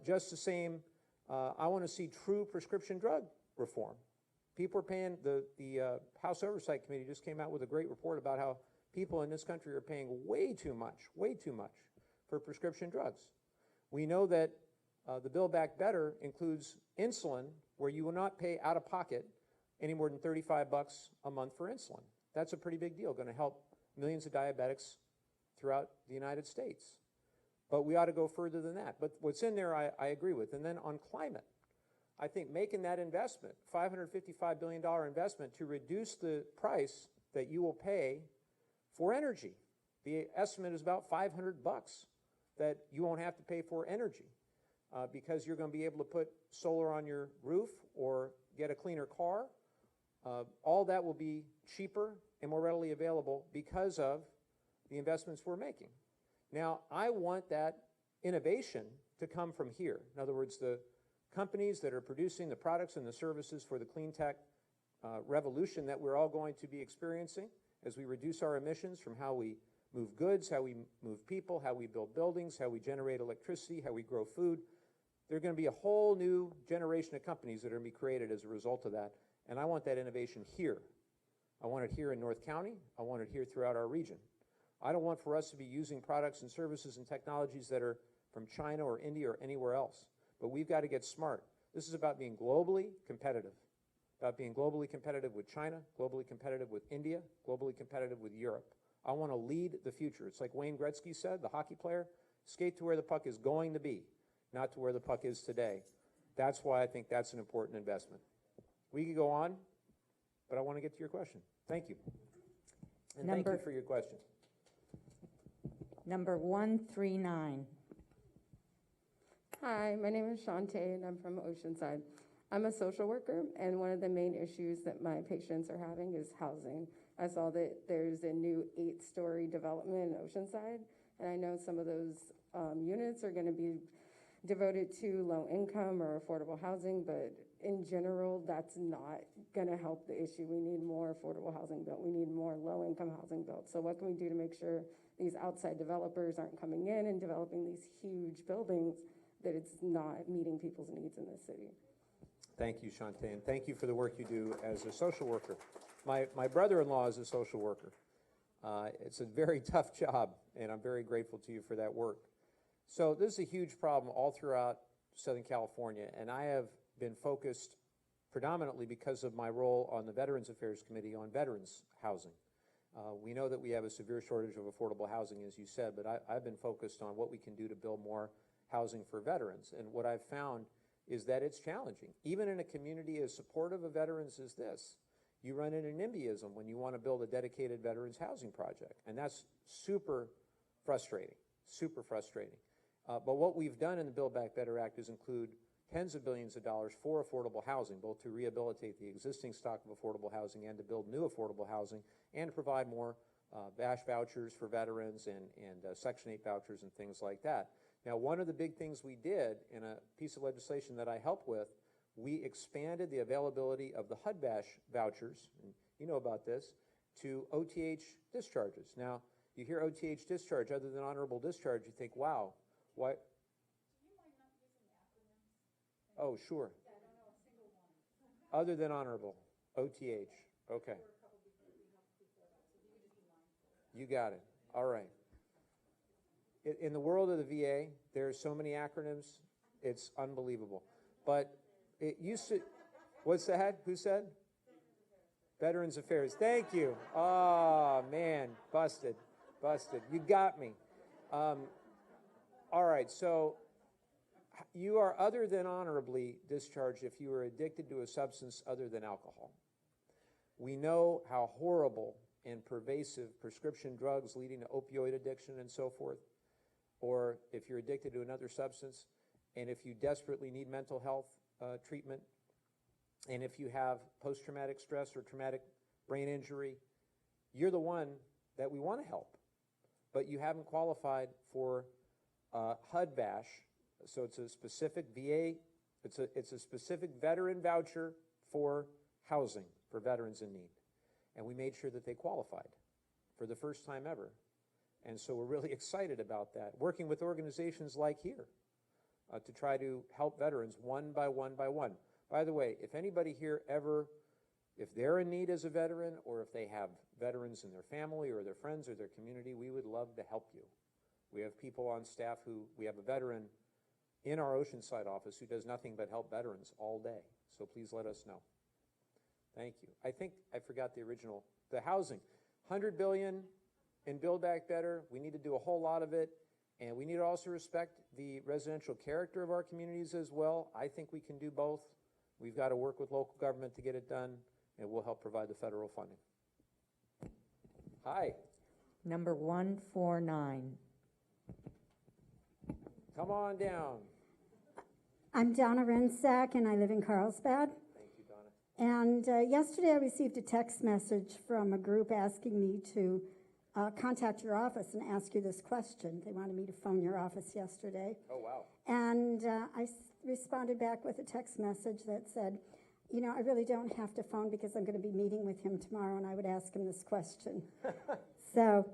Just the same, I want to see true prescription drug reform. People are paying, the House Oversight Committee just came out with a great report about how people in this country are paying way too much for prescription drugs. We know that the Build Back Better includes insulin, where you will not pay out of pocket any more than $35 a month for insulin. That's a pretty big deal, going to help millions of diabetics throughout the United States. But we ought to go further than that. But what's in there, I agree with. And then on climate, I think making that investment, $555 billion investment, to reduce the price that you will pay for energy. The estimate is about $500 that you won't have to pay for energy because you're going to be able to put solar on your roof or get a cleaner car. All that will be cheaper and more readily available because of the investments we're making. Now, I want that innovation to come from here. In other words, the companies that are producing the products and the services for the clean tech revolution that we're all going to be experiencing as we reduce our emissions from how we move goods, how we move people, how we build buildings, how we generate electricity, how we grow food. There's going to be a whole new generation of companies that are going to be created as a result of that. And I want that innovation here. I want it here in North County. I want it here throughout our region. I don't want for us to be using products and services and technologies that are from China or India or anywhere else. But we've got to get smart. This is about being globally competitive, with China, globally competitive with India, globally competitive with Europe. I want to lead the future. It's like Wayne Gretzky said, the hockey player, skate to where the puck is going to be, not to where the puck is today. That's why I think that's an important investment. We could go on, but I want to get to your question. Thank you. And thank you for your question. Number 139. Hi, my name is Shantae, and I'm from Oceanside. I'm a social worker, and one of the main issues that my patients are having is housing. I saw that there's a new 8-story development in Oceanside, and I know some of those units are going to be devoted to low income or affordable housing, but in general, that's not going to help the issue. We need more affordable housing built. We need more low income housing built. So what can we do to make sure these outside developers aren't coming in and developing these huge buildings that it's not meeting people's needs in this city? Thank you, Shantae, and thank you for the work you do as a social worker. My brother-in-law is a social worker. It's a very tough job, and I'm very grateful to you for that work. So this is a huge problem all throughout Southern California, and I have been focused predominantly because of my role on the Veterans Affairs Committee on veterans housing. We know that we have a severe shortage of affordable housing, as you said, but I've been focused on what we can do to build more housing for veterans. And what I've found is that it's challenging. Even in a community as supportive of veterans as this, you run into NIMBYism when you want to build a dedicated veterans housing project. And that's super frustrating, super frustrating. But what we've done in the Build Back Better Act is include tens of billions of dollars for affordable housing, both to rehabilitate the existing stock of affordable housing and to build new affordable housing and to provide more VASH vouchers for veterans and Section 8 vouchers and things like that. Now, one of the big things we did in a piece of legislation that I helped with, we expanded the availability of the HUD-VASH vouchers, and you know about this, to OTH discharges. Now, you hear OTH discharge other than honorable discharge, you think, wow, why? Oh, sure. Other than honorable, OTH, okay. You got it, all right. In the world of the VA, there are so many acronyms, it's unbelievable. But it used to, what's that? Who said? Veterans Affairs, thank you. Oh, man, busted. You got me. All right, so you are other than honorably discharged if you are addicted to a substance other than alcohol. We know how horrible and pervasive prescription drugs leading to opioid addiction and so forth, or if you're addicted to another substance, and if you desperately need mental health treatment, and if you have post-traumatic stress or traumatic brain injury, you're the one that we want to help. But you haven't qualified for HUD-VASH, so it's a specific VA, it's a specific veteran voucher for housing for veterans in need. And we made sure that they qualified for the first time ever. And so we're really excited about that, working with organizations like here to try to help veterans one by one by one. By the way, if anybody here ever, if they're in need as a veteran or if they have veterans in their family or their friends or their community, we would love to help you. We have people on staff we have a veteran in our Oceanside office who does nothing but help veterans all day. So please let us know. Thank you. I think I forgot the housing. $100 billion in Build Back Better. We need to do a whole lot of it. And we need to also respect the residential character of our communities as well. I think we can do both. We've got to work with local government to get it done, and we'll help provide the federal funding. Hi. Number 149. Come on down. I'm Donna Rensack, and I live in Carlsbad. Thank you, Donna. And yesterday I received a text message from a group asking me to contact your office and ask you this question. They wanted me to phone your office yesterday. Oh, wow. And I responded back with a text message that said, you know, I really don't have to phone because I'm going to be meeting with him tomorrow, and I would ask him this question. So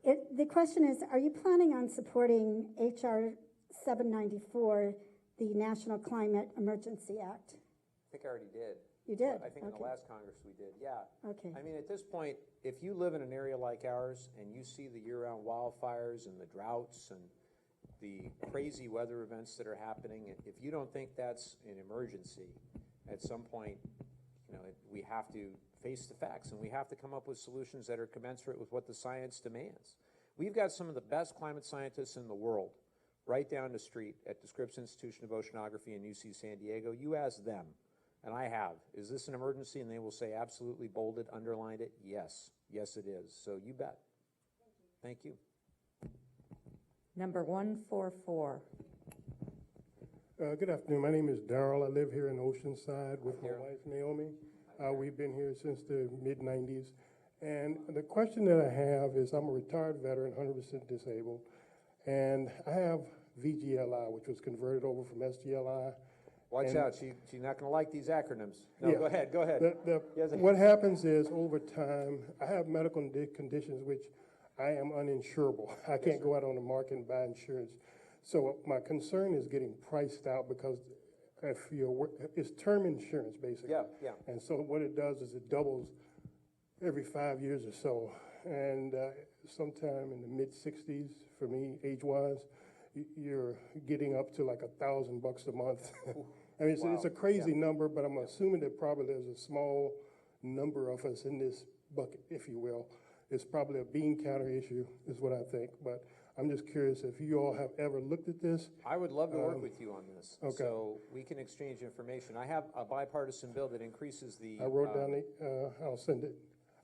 the question is, are you planning on supporting H.R. 794, the National Climate Emergency Act? I think I already did. You did? I think in the last Congress we did, yeah. Okay. I mean, at this point, if you live in an area like ours and you see the year-round wildfires and the droughts and the crazy weather events that are happening, if you don't think that's an emergency, at some point, you know, we have to face the facts and we have to come up with solutions that are commensurate with what the science demands. We've got some of the best climate scientists in the world right down the street at the Scripps Institution of Oceanography in UC San Diego. You ask them, and I have, is this an emergency? And they will say absolutely, bolded, underlined it, yes. Yes, it is. So you bet. Thank you. Number 144. Good afternoon. My name is Darrell. I live here in Oceanside with my wife, Naomi. We've been here since the mid-90s. And the question that I have is, I'm a retired veteran, 100% disabled, and I have VGLI, which was converted over from SGLI. Watch out. She's not going to like these acronyms. No, yeah. Go ahead. What happens is, over time, I have medical conditions which I am uninsurable. I can't go out on the market and buy insurance. So my concern is getting priced out because it's term insurance, basically. Yeah. And so what it does is it doubles every 5 years or so. And sometime in the mid-60s, for me, age-wise, you're getting up to like $1,000 a month. I mean, it's a crazy number, but I'm assuming that probably there's a small number of us in this bucket, if you will. It's probably a bean counter issue, is what I think. But I'm just curious if you all have ever looked at this. I would love to work with you on this. okay. So we can exchange information. I have a bipartisan bill that increases the. I wrote down the, I'll send it.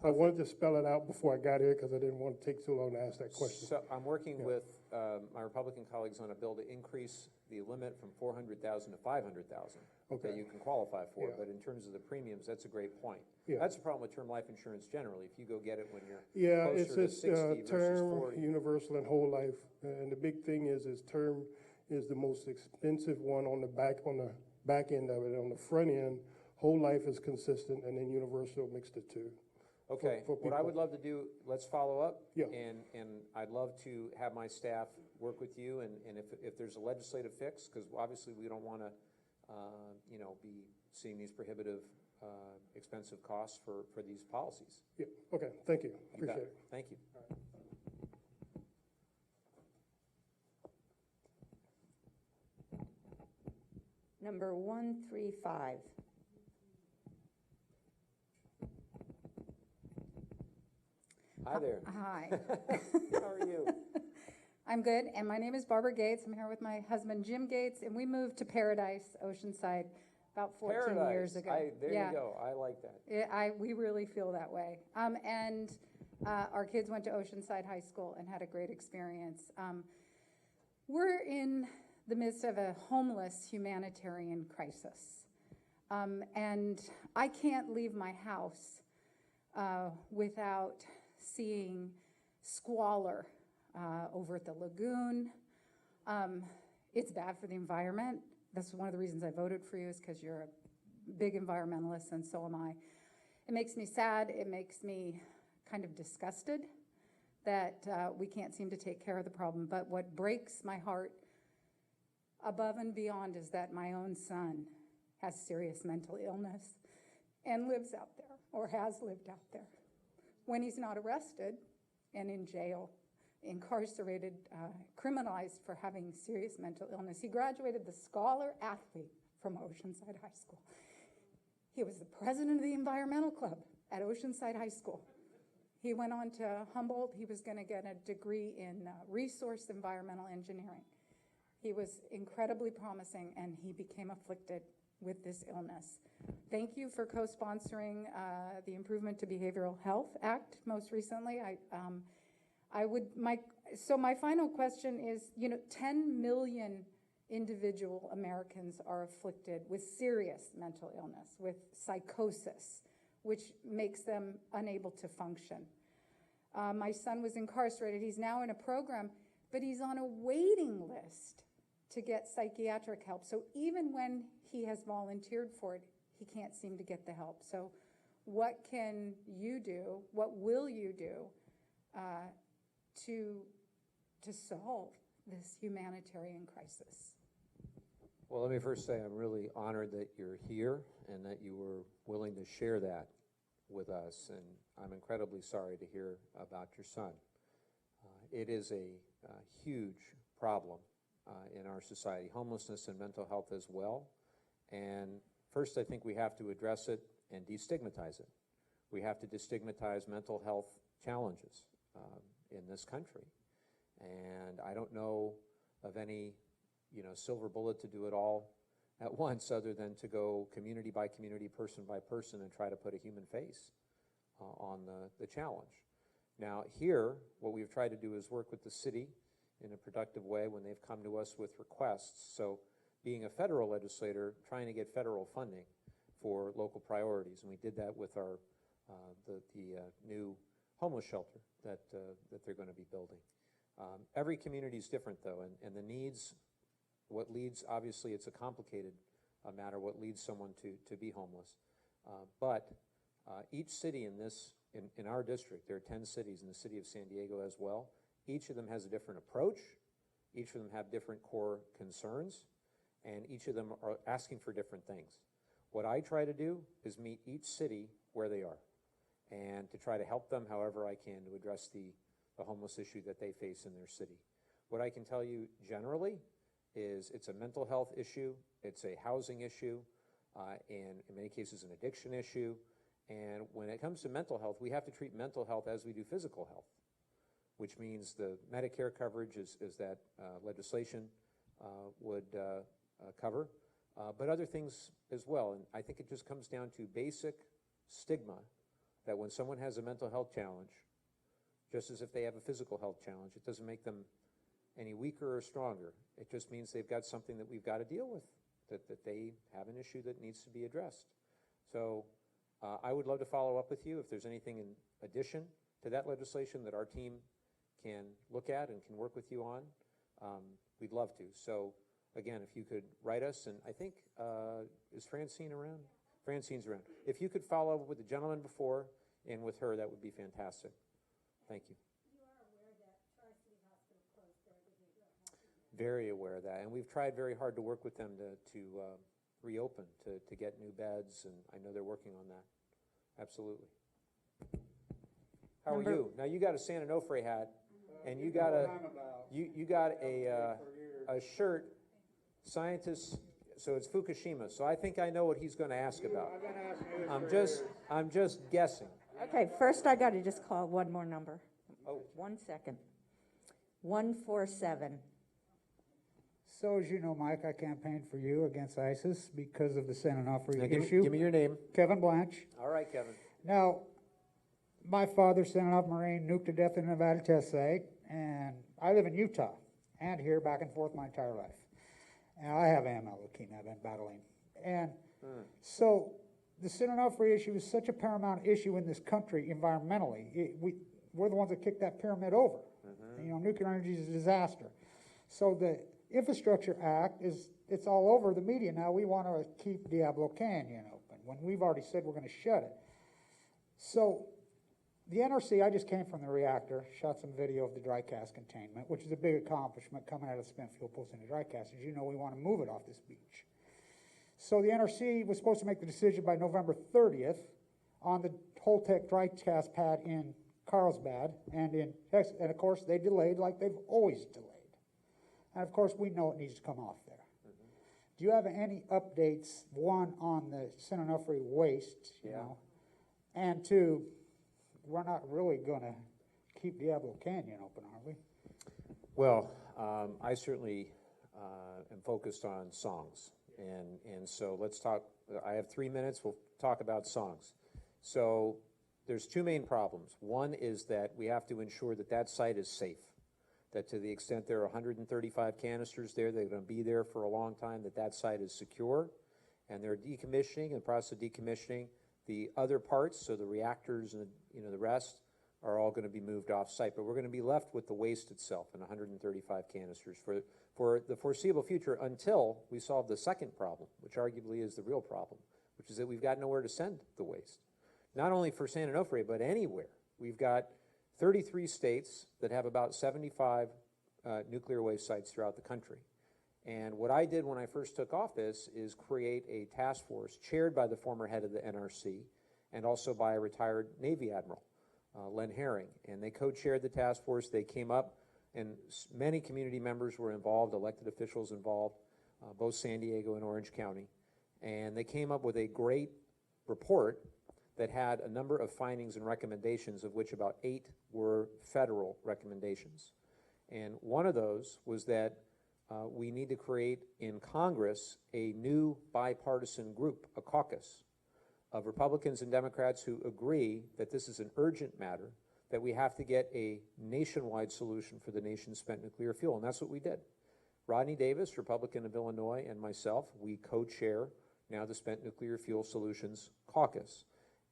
I wanted to spell it out before I got here because I didn't want to take too long to ask that question. So I'm working with my Republican colleagues on a bill to increase the limit from 400,000 to 500,000 Okay. that you can qualify for. Yeah. But in terms of the premiums, that's a great point. Yeah. That's the problem with term life insurance generally. If you go get it when you're Yeah, closer it's to 60 versus term, 40. universal, and whole life. And the big thing is term is the most expensive one on the back end of it. On the front end, whole life is consistent, and then universal mixed the two. Okay, for what I people. would love to do, let's follow up. Yeah. And I'd love to have my staff work with you, and if there's a legislative fix, because obviously we don't want to, be seeing these prohibitive, expensive costs for these policies. Yeah, okay, thank you. You bet. Appreciate it. Thank you. Number 135. Hi there. Hi. How are you? I'm good, and my name is Barbara Gates. I'm here with my husband, Jim Gates, and we moved to Paradise, Oceanside, about 14 years ago. There Yeah. you go. I like that. We really feel that way. And our kids went to Oceanside High School and had a great experience. We're in the midst of a homeless humanitarian crisis. And I can't leave my house without seeing squalor over at the lagoon. It's bad for the environment. That's one of the reasons I voted for you, is because you're a big environmentalist, and so am I. It makes me sad. It makes me kind of disgusted that we can't seem to take care of the problem. But what breaks my heart above and beyond is that my own son has serious mental illness and lives out there, or has lived out there. When he's not arrested and in jail, incarcerated, criminalized for having serious mental illness. He graduated the scholar athlete from Oceanside High School. He was the president of the environmental club at Oceanside High School. He went on to Humboldt. He was going to get a degree in resource environmental engineering. He was incredibly promising, and he became afflicted with this illness. Thank you for co-sponsoring the Improvement to Behavioral Health Act most recently. So my final question is, 10 million individual Americans are afflicted with serious mental illness, with psychosis, which makes them unable to function. My son was incarcerated. He's now in a program, but he's on a waiting list to get psychiatric help. So even when he has volunteered for it, he can't seem to get the help. So what can you do, what will you do to solve this humanitarian crisis? Well, let me first say I'm really honored that you're here and that you were willing to share that with us, and I'm incredibly sorry to hear about your son. It is a huge problem in our society, homelessness and mental health as well. And first, I think we have to address it and destigmatize it. We have to destigmatize mental health challenges in this country. And I don't know of any, silver bullet to do it all at once, other than to go community by community, person by person, and try to put a human face on the challenge. Now here, what we've tried to do is work with the city in a productive way when they've come to us with requests. So being a federal legislator, trying to get federal funding for local priorities, and we did that with our the new homeless shelter that they're going to be building. Every community is different, though, and the needs, what leads, obviously it's a complicated matter, what leads someone to be homeless. But each city in our district, there are 10 cities in the city of San Diego as well. Each of them has a different approach. Each of them have different core concerns, and each of them are asking for different things. What I try to do is meet each city where they are and to try to help them however I can to address the homeless issue that they face in their city. What I can tell you generally is it's a mental health issue, it's a housing issue, and in many cases an addiction issue. And when it comes to mental health, we have to treat mental health as we do physical health. which means the Medicare coverage is that legislation would cover, but other things as well. And I think it just comes down to basic stigma that when someone has a mental health challenge, just as if they have a physical health challenge, it doesn't make them any weaker or stronger. It just means they've got something that we've got to deal with, that they have an issue that needs to be addressed. So I would love to follow up with you if there's anything in addition to that legislation that our team can look at and can work with you on. We'd love to. So again, if you could write us, and I think, is Francine around? Francine's around. If you could follow up with the gentleman before and with her, that would be fantastic. Thank you. Very aware of that, and we've tried very hard to work with them to reopen, to get new beds, and I know they're working on that. Absolutely. How are you? Now you got a San Onofre hat, and you got a shirt, scientists. So it's Fukushima. So I think I know what he's going to ask about. I'm just guessing. Okay, first I got to just call one more number. Oh. 1 second. 147. So as you know, Mike, I campaigned for you against ISIS because of the San Onofre Now, issue. give me your name. Kevin Blanche. All right, Kevin. Now, my father, San Onofre Marine, nuked to death in a Nevada test site, and I live in Utah and here back and forth my entire life. And I have AML leukemia I've been battling. And so the San Onofre issue is such a paramount issue in this country environmentally. We're the ones that kicked that pyramid over. You know, nuclear energy is a disaster. So the Infrastructure Act it's all over the media now. We want to keep Diablo Canyon open when we've already said we're going to shut it. So the NRC, I just came from the reactor, shot some video of the dry cask containment, which is a big accomplishment coming out of spent fuel pools into dry cask. As you know, we want to move it off this beach. So the NRC was supposed to make the decision by November 30th on the Holtec dry cask pad in Carlsbad and in Texas. And of course, they delayed like they've always delayed. And of course, we know it needs to come off there. Do you have any updates, one, on the San Onofre waste, you know, and two, we're not really going to keep Diablo Canyon open, are we? Well, I certainly am focused on songs. And so let's talk. I have 3 minutes. We'll talk about songs. So there's two main problems. One is that we have to ensure that that site is safe, that to the extent there are 135 canisters there, they're going to be there for a long time, that site is secure. And they're decommissioning, in the process of decommissioning, the other parts, so the reactors and the rest, are all going to be moved off site. But we're going to be left with the waste itself and 135 canisters for the foreseeable future until we solve the second problem, which arguably is the real problem, which is that we've got nowhere to send the waste. Not only for San Onofre, but anywhere. We've got 33 states that have about 75 nuclear waste sites throughout the country. And what I did when I first took office is create a task force chaired by the former head of the NRC and also by a retired Navy Admiral, Len Herring. And they co-chaired the task force. They came up, and many community members were involved, elected officials involved, both San Diego and Orange County. And they came up with a great report that had a number of findings and recommendations, of which about 8 were federal recommendations. And one of those was that we need to create in Congress a new bipartisan group, a caucus of Republicans and Democrats who agree that this is an urgent matter, that we have to get a nationwide solution for the nation's spent nuclear fuel, and that's what we did. Rodney Davis, Republican of Illinois, and myself, we co-chair now the Spent Nuclear Fuel Solutions Caucus.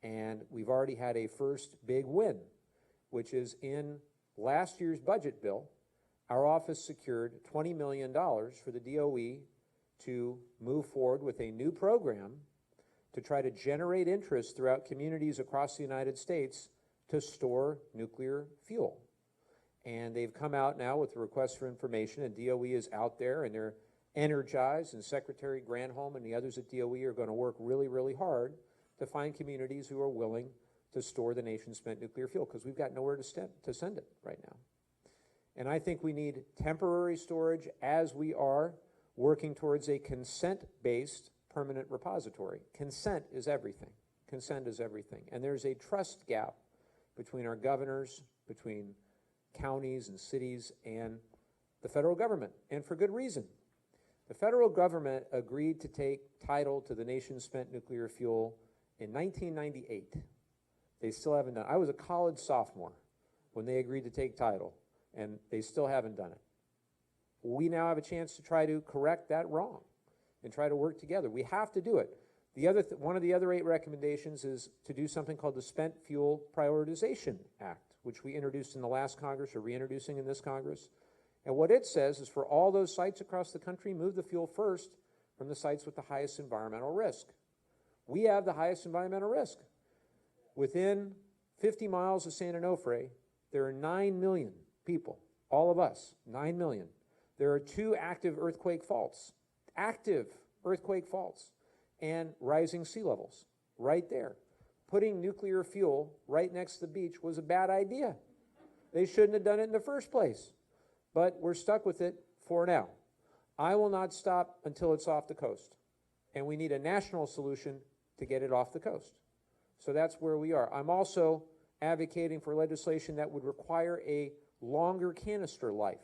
And we've already had a first big win, which is in last year's budget bill, our office secured $20 million for the DOE to move forward with a new program to try to generate interest throughout communities across the United States to store nuclear fuel. And they've come out now with a request for information, and DOE is out there, and they're energized, and Secretary Granholm and the others at DOE are going to work really, really hard to find communities who are willing to store the nation's spent nuclear fuel, because we've got nowhere to send it right now. And I think we need temporary storage as we are working towards a consent-based permanent repository. Consent is everything. Consent is everything. And there's a trust gap between our governors, between counties and cities and the federal government, and for good reason. The federal government agreed to take title to the nation's spent nuclear fuel in 1998. They still haven't done it. I was a college sophomore when they agreed to take title, and they still haven't done it. We now have a chance to try to correct that wrong and try to work together. We have to do it. One of the other 8 recommendations is to do something called the Spent Fuel Prioritization Act, which we introduced in the last Congress or reintroducing in this Congress. And what it says is for all those sites across the country, move the fuel first from the sites with the highest environmental risk. We have the highest environmental risk. Within 50 miles of San Onofre, there are 9 million people, all of us, 9 million. There are 2 active earthquake faults, and rising sea levels right there. Putting nuclear fuel right next to the beach was a bad idea. They shouldn't have done it in the first place, but we're stuck with it for now. I will not stop until it's off the coast, and we need a national solution to get it off the coast. So that's where we are. I'm also advocating for legislation that would require a longer canister life,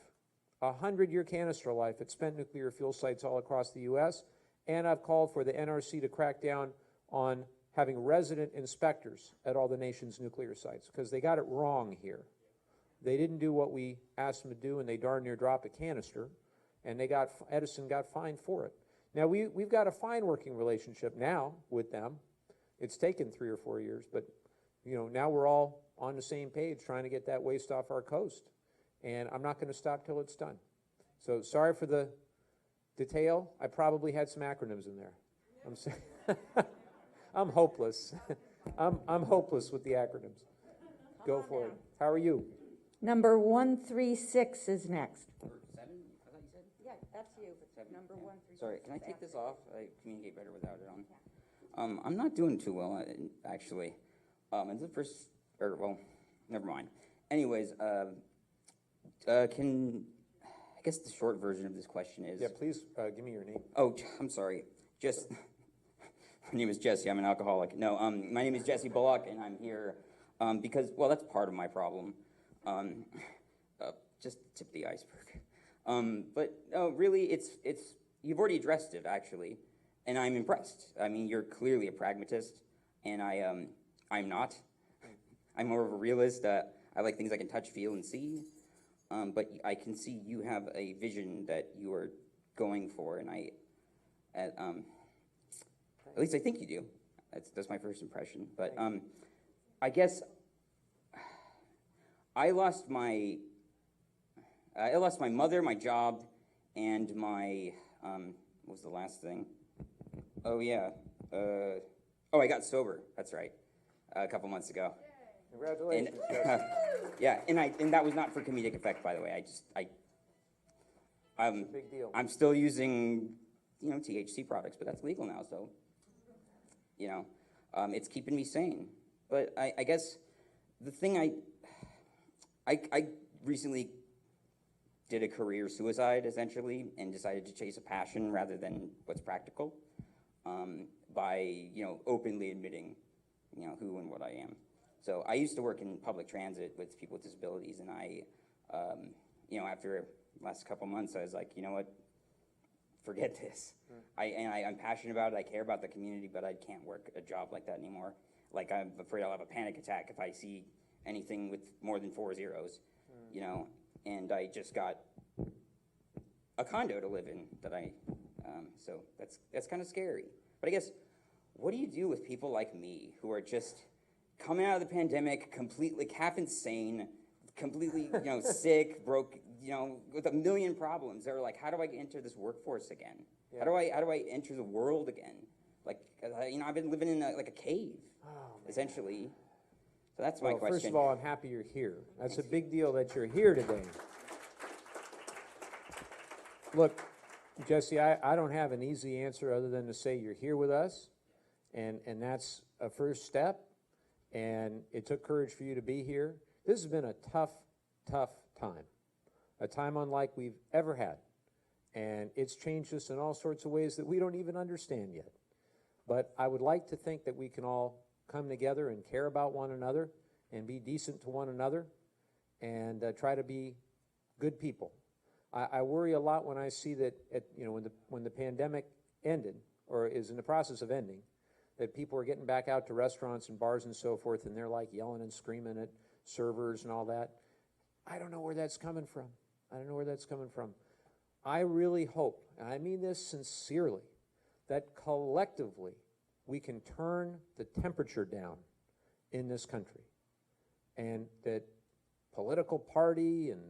a 100-year canister life at spent nuclear fuel sites all across the U.S., and I've called for the NRC to crack down on having resident inspectors at all the nation's nuclear sites, because they got it wrong here. They didn't do what we asked them to do, and they darn near dropped a canister, and Edison got fined for it. Now, we've got a fine working relationship now with them. It's taken 3 or 4 years, but now we're all on the same page trying to get that waste off our coast, and I'm not going to stop till it's done. So sorry for the detail. I probably had some acronyms in there. I'm hopeless. I'm hopeless with the acronyms. Go for it. How are you? Number 136 is next. 7, I thought you said? Yeah, that's you. Number 136. Sorry, can I take this off? I communicate better without it on. I'm not doing too well, actually. It's the first, never mind. Anyways, I guess the short version of this question is... Yeah, please give me your name. Oh, I'm sorry. My name is Jesse. I'm an alcoholic. No, my name is Jesse Bullock, and I'm here because, that's part of my problem. Just tip of the iceberg. But no, really, it's you've already addressed it, actually, and I'm impressed. I mean, you're clearly a pragmatist, and I'm not. I'm more of a realist. I like things I can touch, feel, and see. But I can see you have a vision that you are going for, and at least I think you do. That's my first impression. But I guess I lost my mother, my job, and my what was the last thing? Oh yeah. I got sober. That's right. A couple months ago. Congratulations. Yeah, and that was not for comedic effect, by the way. It's a big deal. I'm still using, THC products, but that's legal now, so, it's keeping me sane. But I guess the thing I recently did a career suicide, essentially, and decided to chase a passion rather than what's practical, by, openly admitting, who and what I am. So I used to work in public transit with people with disabilities, and I, after the last couple months, I was like, you know what, forget this. I'm passionate about it, I care about the community, but I can't work a job like that anymore. Like, I'm afraid I'll have a panic attack if I see anything with more than 4 zeros, and I just got a condo to live in that so that's kind of scary. But I guess, what do you do with people like me who are just coming out of the pandemic completely half insane, completely, sick, broke, with a million problems? They're like, how do I enter this workforce again? Yeah. How do I enter the world again? Like, I've been living in a cave, essentially. So that's my question. First of all, I'm happy you're here. That's a big deal that you're here today. Look, Jesse, I don't have an easy answer other than to say you're here with us, and that's a first step. And it took courage for you to be here. This has been a tough time, a time unlike we've ever had. And it's changed us in all sorts of ways that we don't even understand yet. But I would like to think that we can all come together and care about one another and be decent to one another and try to be good people. I worry a lot when I see that, when the pandemic ended, or is in the process of ending, that people are getting back out to restaurants and bars and so forth, and they're like yelling and screaming at servers and all that. I don't know where that's coming from. I really hope, and I mean this sincerely, that collectively we can turn the temperature down in this country, and that political party and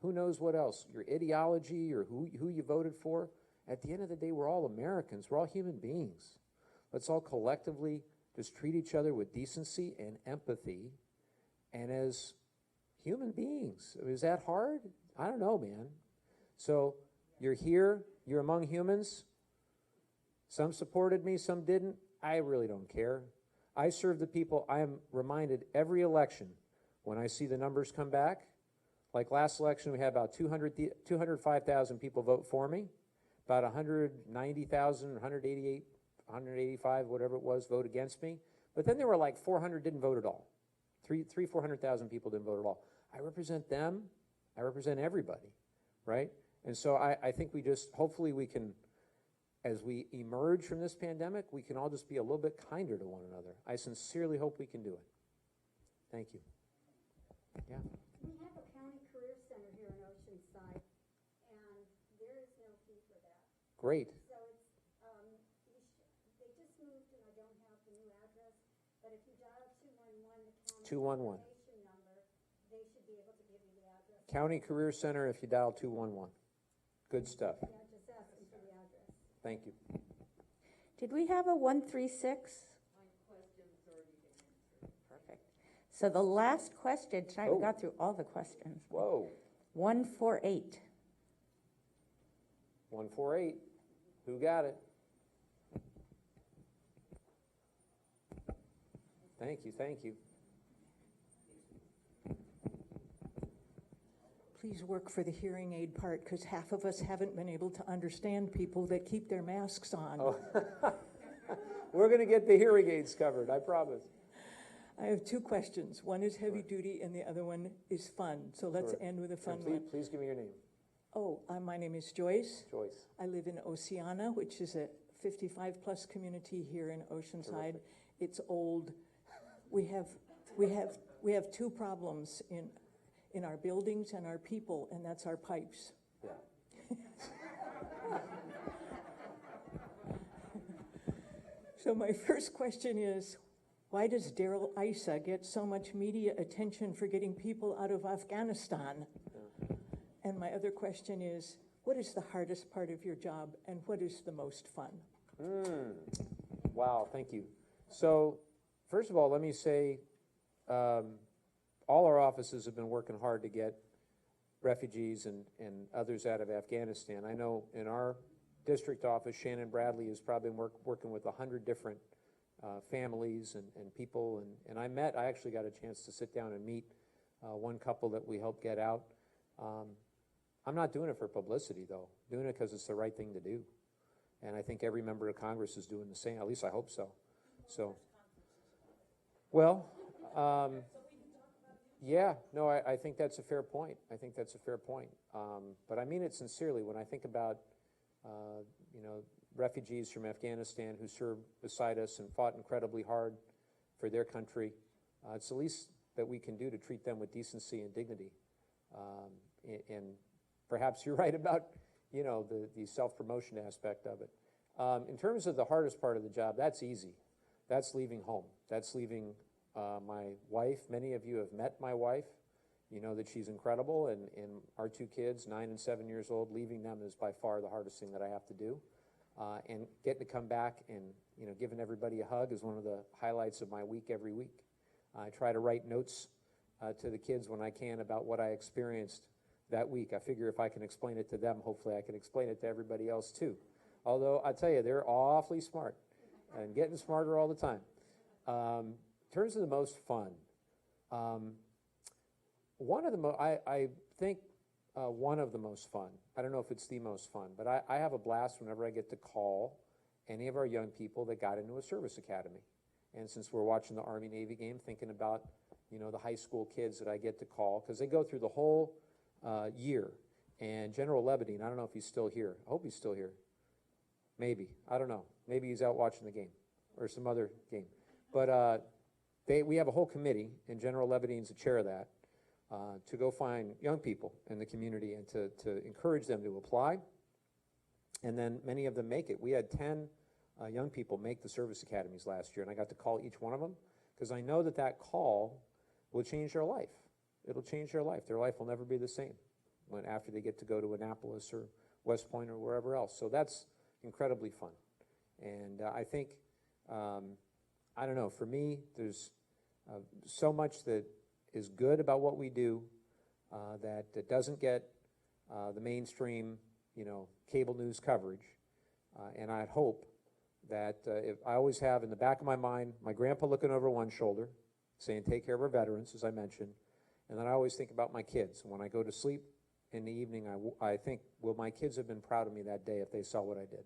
who knows what else, your ideology or who you voted for, at the end of the day, we're all Americans. We're all human beings. Let's all collectively just treat each other with decency and empathy and as human beings. Is that hard? I don't know, man. So you're here, you're among humans. Some supported me, some didn't. I really don't care. I serve the people. I am reminded every election when I see the numbers come back. Like last election, we had about 205,000 people vote for me, about 190,000, 188, 185, whatever it was, vote against me. But then there were like 400 didn't vote at all. 400,000 people didn't vote at all. I represent them. I represent everybody, right? And so I think hopefully we can, as we emerge from this pandemic, we can all just be a little bit kinder to one another. I sincerely hope we can do it. Thank you. Yeah. We have a county career center here in Oceanside, and there is no fee for that. Great. So it's, they just moved, and I don't have the new address, but if you dial 211, the county 211. information number, they should be able to give you the address. County Career Center if you dial 211. Good stuff. Yeah, just ask them for the address. Thank you. Did we have a 136? Perfect. So the last question, tonight we got through all the questions. Whoa. 148. 148. Who got it? Thank you, thank you. Please work for the hearing aid part, because half of us haven't been able to understand people that keep their masks on. Oh. We're going to get the hearing aids covered, I promise. I have two questions. One is heavy duty, and the other one is fun. So let's end with a fun one. Please give me your name. Oh, my name is Joyce. Joyce. I live in Oceana, which is a 55-plus community here in Oceanside. Terrific. It's old. We have two problems in our buildings and our people, and that's our pipes. Yeah. So my first question is, why does Daryl Issa get so much media attention for getting people out of Afghanistan? Yeah. And my other question is, what is the hardest part of your job, and what is the most fun? Wow, thank you. So, first of all, let me say, all our offices have been working hard to get refugees and others out of Afghanistan. I know in our district office, Shannon Bradley has probably been working with 100 different families and people, and I actually got a chance to sit down and meet one couple that we helped get out. I'm not doing it for publicity, though. I'm doing it because it's the right thing to do. And I think every member of Congress is doing the same. At least I hope so. So, well, yeah, no, I think that's a fair point. But I mean it sincerely when I think about, refugees from Afghanistan who served beside us and fought incredibly hard for their country. It's the least that we can do to treat them with decency and dignity. And perhaps you're right about, the self-promotion aspect of it. In terms of the hardest part of the job, that's easy. That's leaving home. That's leaving my wife. Many of you have met my wife. You know that she's incredible, and our two kids, 9 and 7 years old, leaving them is by far the hardest thing that I have to do. And getting to come back and, giving everybody a hug is one of the highlights of my week every week. I try to write notes to the kids when I can about what I experienced that week. I figure if I can explain it to them, hopefully I can explain it to everybody else too. Although, I tell you, they're awfully smart and getting smarter all the time. In terms of the most fun, one of the I think one of the most fun, I don't know if it's the most fun, but I have a blast whenever I get to call any of our young people that got into a service academy. And since we're watching the Army-Navy game, thinking about, the high school kids that I get to call, because they go through the whole year. And General Levin, I don't know if he's still here. I hope he's still here. Maybe. I don't know. Maybe he's out watching the game or some other game. But we have a whole committee, and General Levin's the chair of that, to go find young people in the community and to encourage them to apply. And then many of them make it. We had 10 young people make the service academies last year, and I got to call each one of them because I know that that call will change their life. It'll change their life. Their life will never be the same after they get to go to Annapolis or West Point or wherever else. So that's incredibly fun. And I think, I don't know, for me, there's so much that is good about what we do that doesn't get the mainstream, cable news coverage. And I'd hope that if I always have in the back of my mind, my grandpa looking over one shoulder, saying, take care of our veterans, as I mentioned. And then I always think about my kids. When I go to sleep in the evening, I think, will my kids have been proud of me that day if they saw what I did?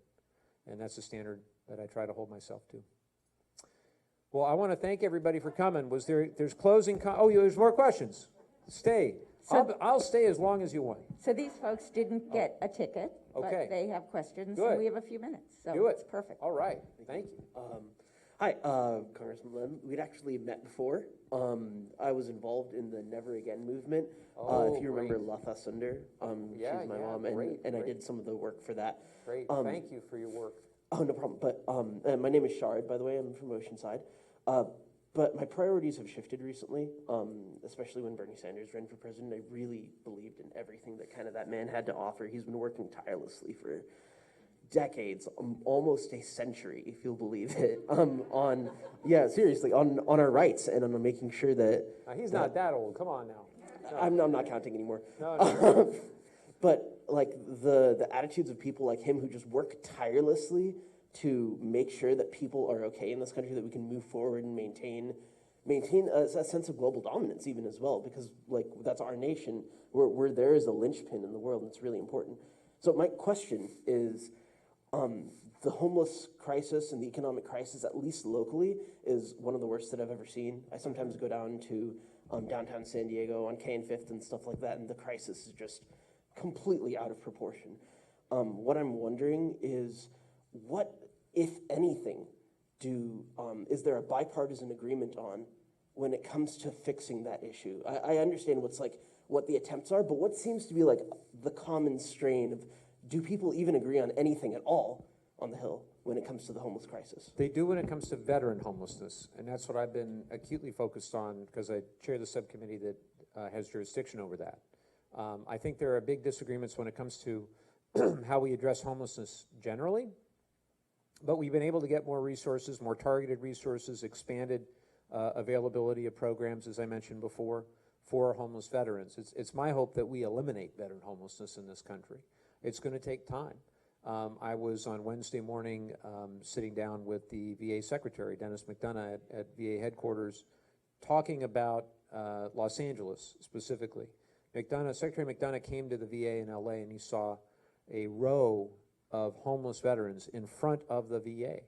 And that's the standard that I try to hold myself to. Well, I want to thank everybody for coming. There's closing, there's more questions. Stay. So I'll stay as long as you want. So these folks didn't get a ticket, Okay. but they have questions, Good. and we have a few minutes, so Do it. it's perfect. All right. Thank you. Hi, Congressman Levin. We'd actually met before. I was involved in the Never Again movement. If you remember great. Latha Sunder, Yeah, she's my yeah, mom, and great, I great. did some of the work for that. Great. Thank you for your work. Oh, no problem. But and my name is Shard, by the way. I'm from Oceanside. But my priorities have shifted recently, especially when Bernie Sanders ran for president. I really believed in everything that man had to offer. He's been working tirelessly for decades, almost a century, if you'll believe it, seriously, on our rights and on making sure that... He's not that old. Come on now. No. I'm not counting anymore. No. But like the attitudes of people like him who just work tirelessly to make sure that people are okay in this country, that we can move forward and maintain a sense of global dominance even as well, because like that's our nation. We're there as a linchpin in the world, and it's really important. So my question is, the homeless crisis and the economic crisis, at least locally, is one of the worst that I've ever seen. I sometimes go down to downtown San Diego on K and Fifth and stuff like that, and the crisis is just completely out of proportion. What I'm wondering is, what, if anything, is there a bipartisan agreement on when it comes to fixing that issue? I understand what the attempts are, but what seems to be like the common strain of, do people even agree on anything at all on the Hill when it comes to the homeless crisis? They do when it comes to veteran homelessness, and that's what I've been acutely focused on because I chair the subcommittee that has jurisdiction over that. I think there are big disagreements when it comes to how we address homelessness generally, but we've been able to get more resources, more targeted resources, expanded availability of programs, as I mentioned before, for homeless veterans. It's my hope that we eliminate veteran homelessness in this country. It's going to take time. I was on Wednesday morning sitting down with the VA Secretary, Dennis McDonough, at VA headquarters, talking about Los Angeles specifically. Secretary McDonough came to the VA in LA and he saw a row of homeless veterans in front of the VA.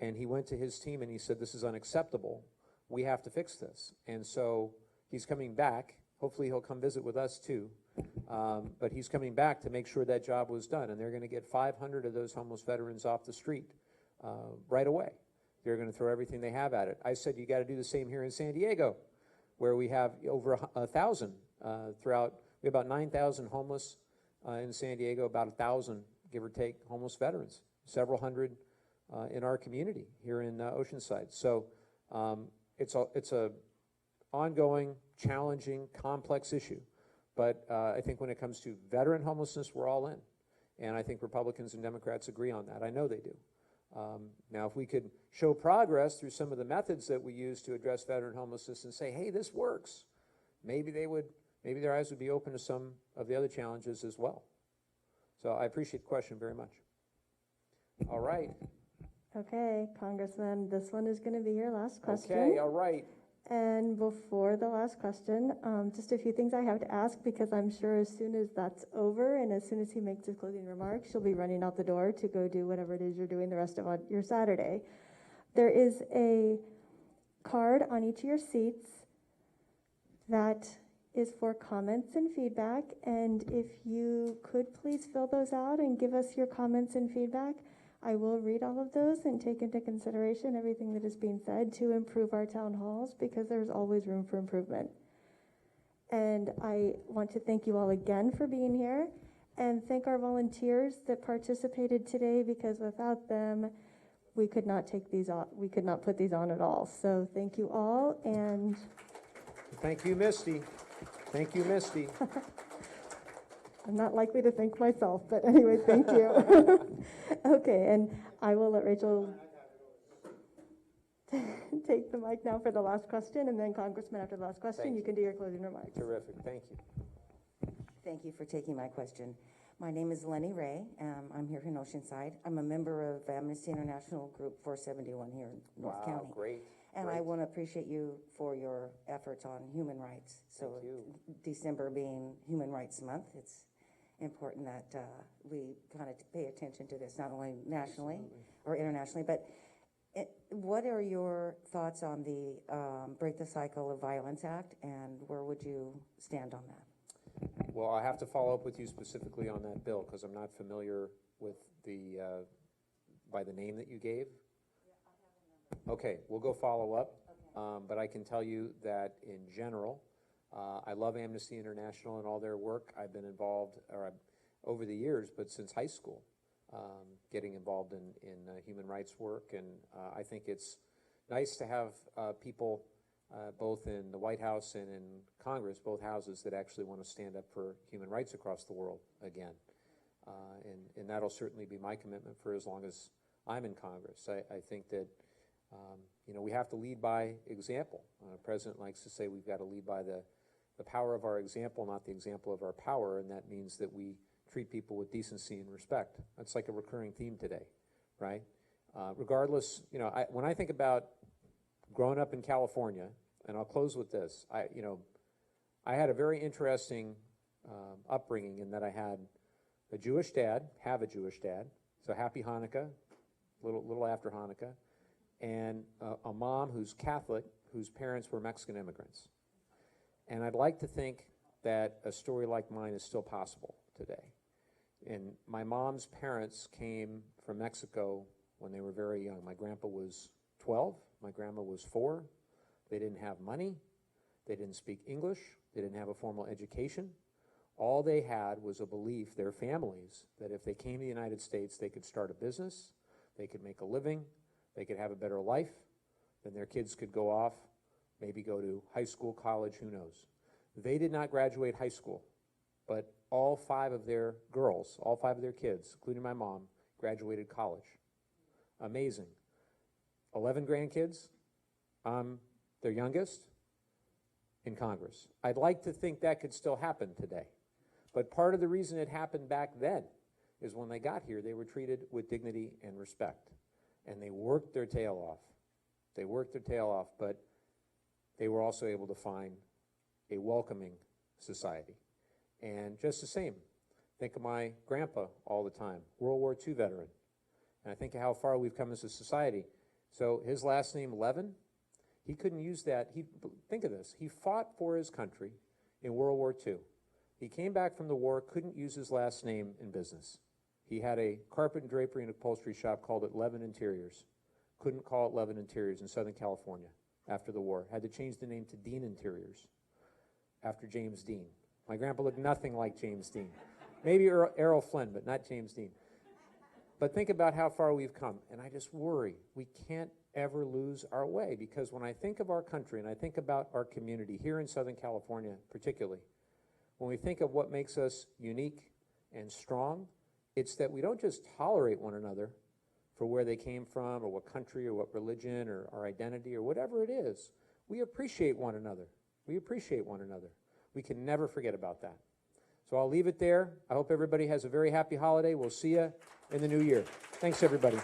And he went to his team and he said, this is unacceptable. We have to fix this. And so he's coming back. Hopefully he'll come visit with us too. But he's coming back to make sure that job was done. And they're going to get 500 of those homeless veterans off the street right away. They're going to throw everything they have at it. I said, you got to do the same here in San Diego, where we have over 1,000 throughout. We have about 9,000 homeless in San Diego, about 1,000, give or take, homeless veterans, several hundred in our community here in Oceanside. So it's a ongoing, challenging, complex issue. But I think when it comes to veteran homelessness, we're all in. And I think Republicans and Democrats agree on that. I know they do. Now, if we could show progress through some of the methods that we use to address veteran homelessness and say, hey, this works, maybe their eyes would be open to some of the other challenges as well. So I appreciate the question very much. All right. Okay, Congressman, this one is going to be your last question. Okay, all right. And before the last question, just a few things I have to ask, because I'm sure as soon as that's over and as soon as he makes his closing remarks, you'll be running out the door to go do whatever it is you're doing the rest of your Saturday. There is a card on each of your seats That is for comments and feedback, and if you could please fill those out and give us your comments and feedback, I will read all of those and take into consideration everything that is being said to improve our town halls, because there's always room for improvement. And I want to thank you all again for being here, and thank our volunteers that participated today, because without them, we could not take these on, we could not put these on at all. So thank you all, and Thank you, Misty. Thank you, Misty. I'm not likely to thank myself, but anyway, thank you. Okay, and I will let Rachel take the mic now for the last question, and then Congressman, after the last question, you can do your closing remarks. Terrific, thank you. Thank you for taking my question. My name is Lenny Ray. I'm here in Oceanside. I'm a member of Amnesty International Group 471 here in North County. Great. And I want to appreciate you for your efforts on human rights. So December being Human Rights Month, it's important that we kind of pay attention to this, not only nationally or internationally, but what are your thoughts on the Break the Cycle of Violence Act, and where would you stand on that? Well, I have to follow up with you specifically on that bill, because I'm not familiar with the, by the name that you gave. Okay, we'll go follow up, but I can tell you that in general, I love Amnesty International and all their work. I've been involved over the years, but since high school, getting involved in human rights work, and I think it's nice to have people both in the White House and in Congress, both houses, that actually want to stand up for human rights across the world again. And that'll certainly be my commitment for as long as I'm in Congress. I think that we have to lead by example. The president likes to say we've got to lead by the power of our example, not the example of our power, and that means that we treat people with decency and respect. That's like a recurring theme today, right? Regardless, when I think about growing up in California, and I'll close with this, I had a very interesting upbringing in that I had a Jewish dad, so happy Hanukkah, little after Hanukkah, and a mom who's Catholic, whose parents were Mexican immigrants. And I'd like to think that a story like mine is still possible today. And my mom's parents came from Mexico when they were very young. My grandpa was 12, my grandma was 4. They didn't have money, they didn't speak English, they didn't have a formal education. All they had was a belief, their families, that if they came to the United States, they could start a business, they could make a living, they could have a better life, then their kids could go off, maybe go to high school, college, who knows. They did not graduate high school, but all 5 of their girls, all 5 of their kids, including my mom, graduated college. Amazing. 11 grandkids. I'm their youngest in Congress. I'd like to think that could still happen today. But part of the reason it happened back then is when they got here, they were treated with dignity and respect. And they worked their tail off. They worked their tail off, but they were also able to find a welcoming society. And just the same, think of my grandpa all the time, World War II veteran. And I think of how far we've come as a society. So his last name, Levin, he couldn't use that. Think of this, he fought for his country in World War II. He came back from the war, couldn't use his last name in business. He had a carpet and drapery and upholstery shop, called it Levin Interiors. Couldn't call it Levin Interiors in Southern California after the war. Had to change the name to Dean Interiors after James Dean. My grandpa looked nothing like James Dean. Maybe Errol Flynn, but not James Dean. But think about how far we've come, and I just worry we can't ever lose our way, because when I think of our country and I think about our community here in Southern California particularly, when we think of what makes us unique and strong, it's that we don't just tolerate one another for where they came from or what country or what religion or our identity or whatever it is. We appreciate one another. We appreciate one another. We can never forget about that. So I'll leave it there. I hope everybody has a very happy holiday. We'll see you in the new year. Thanks, everybody.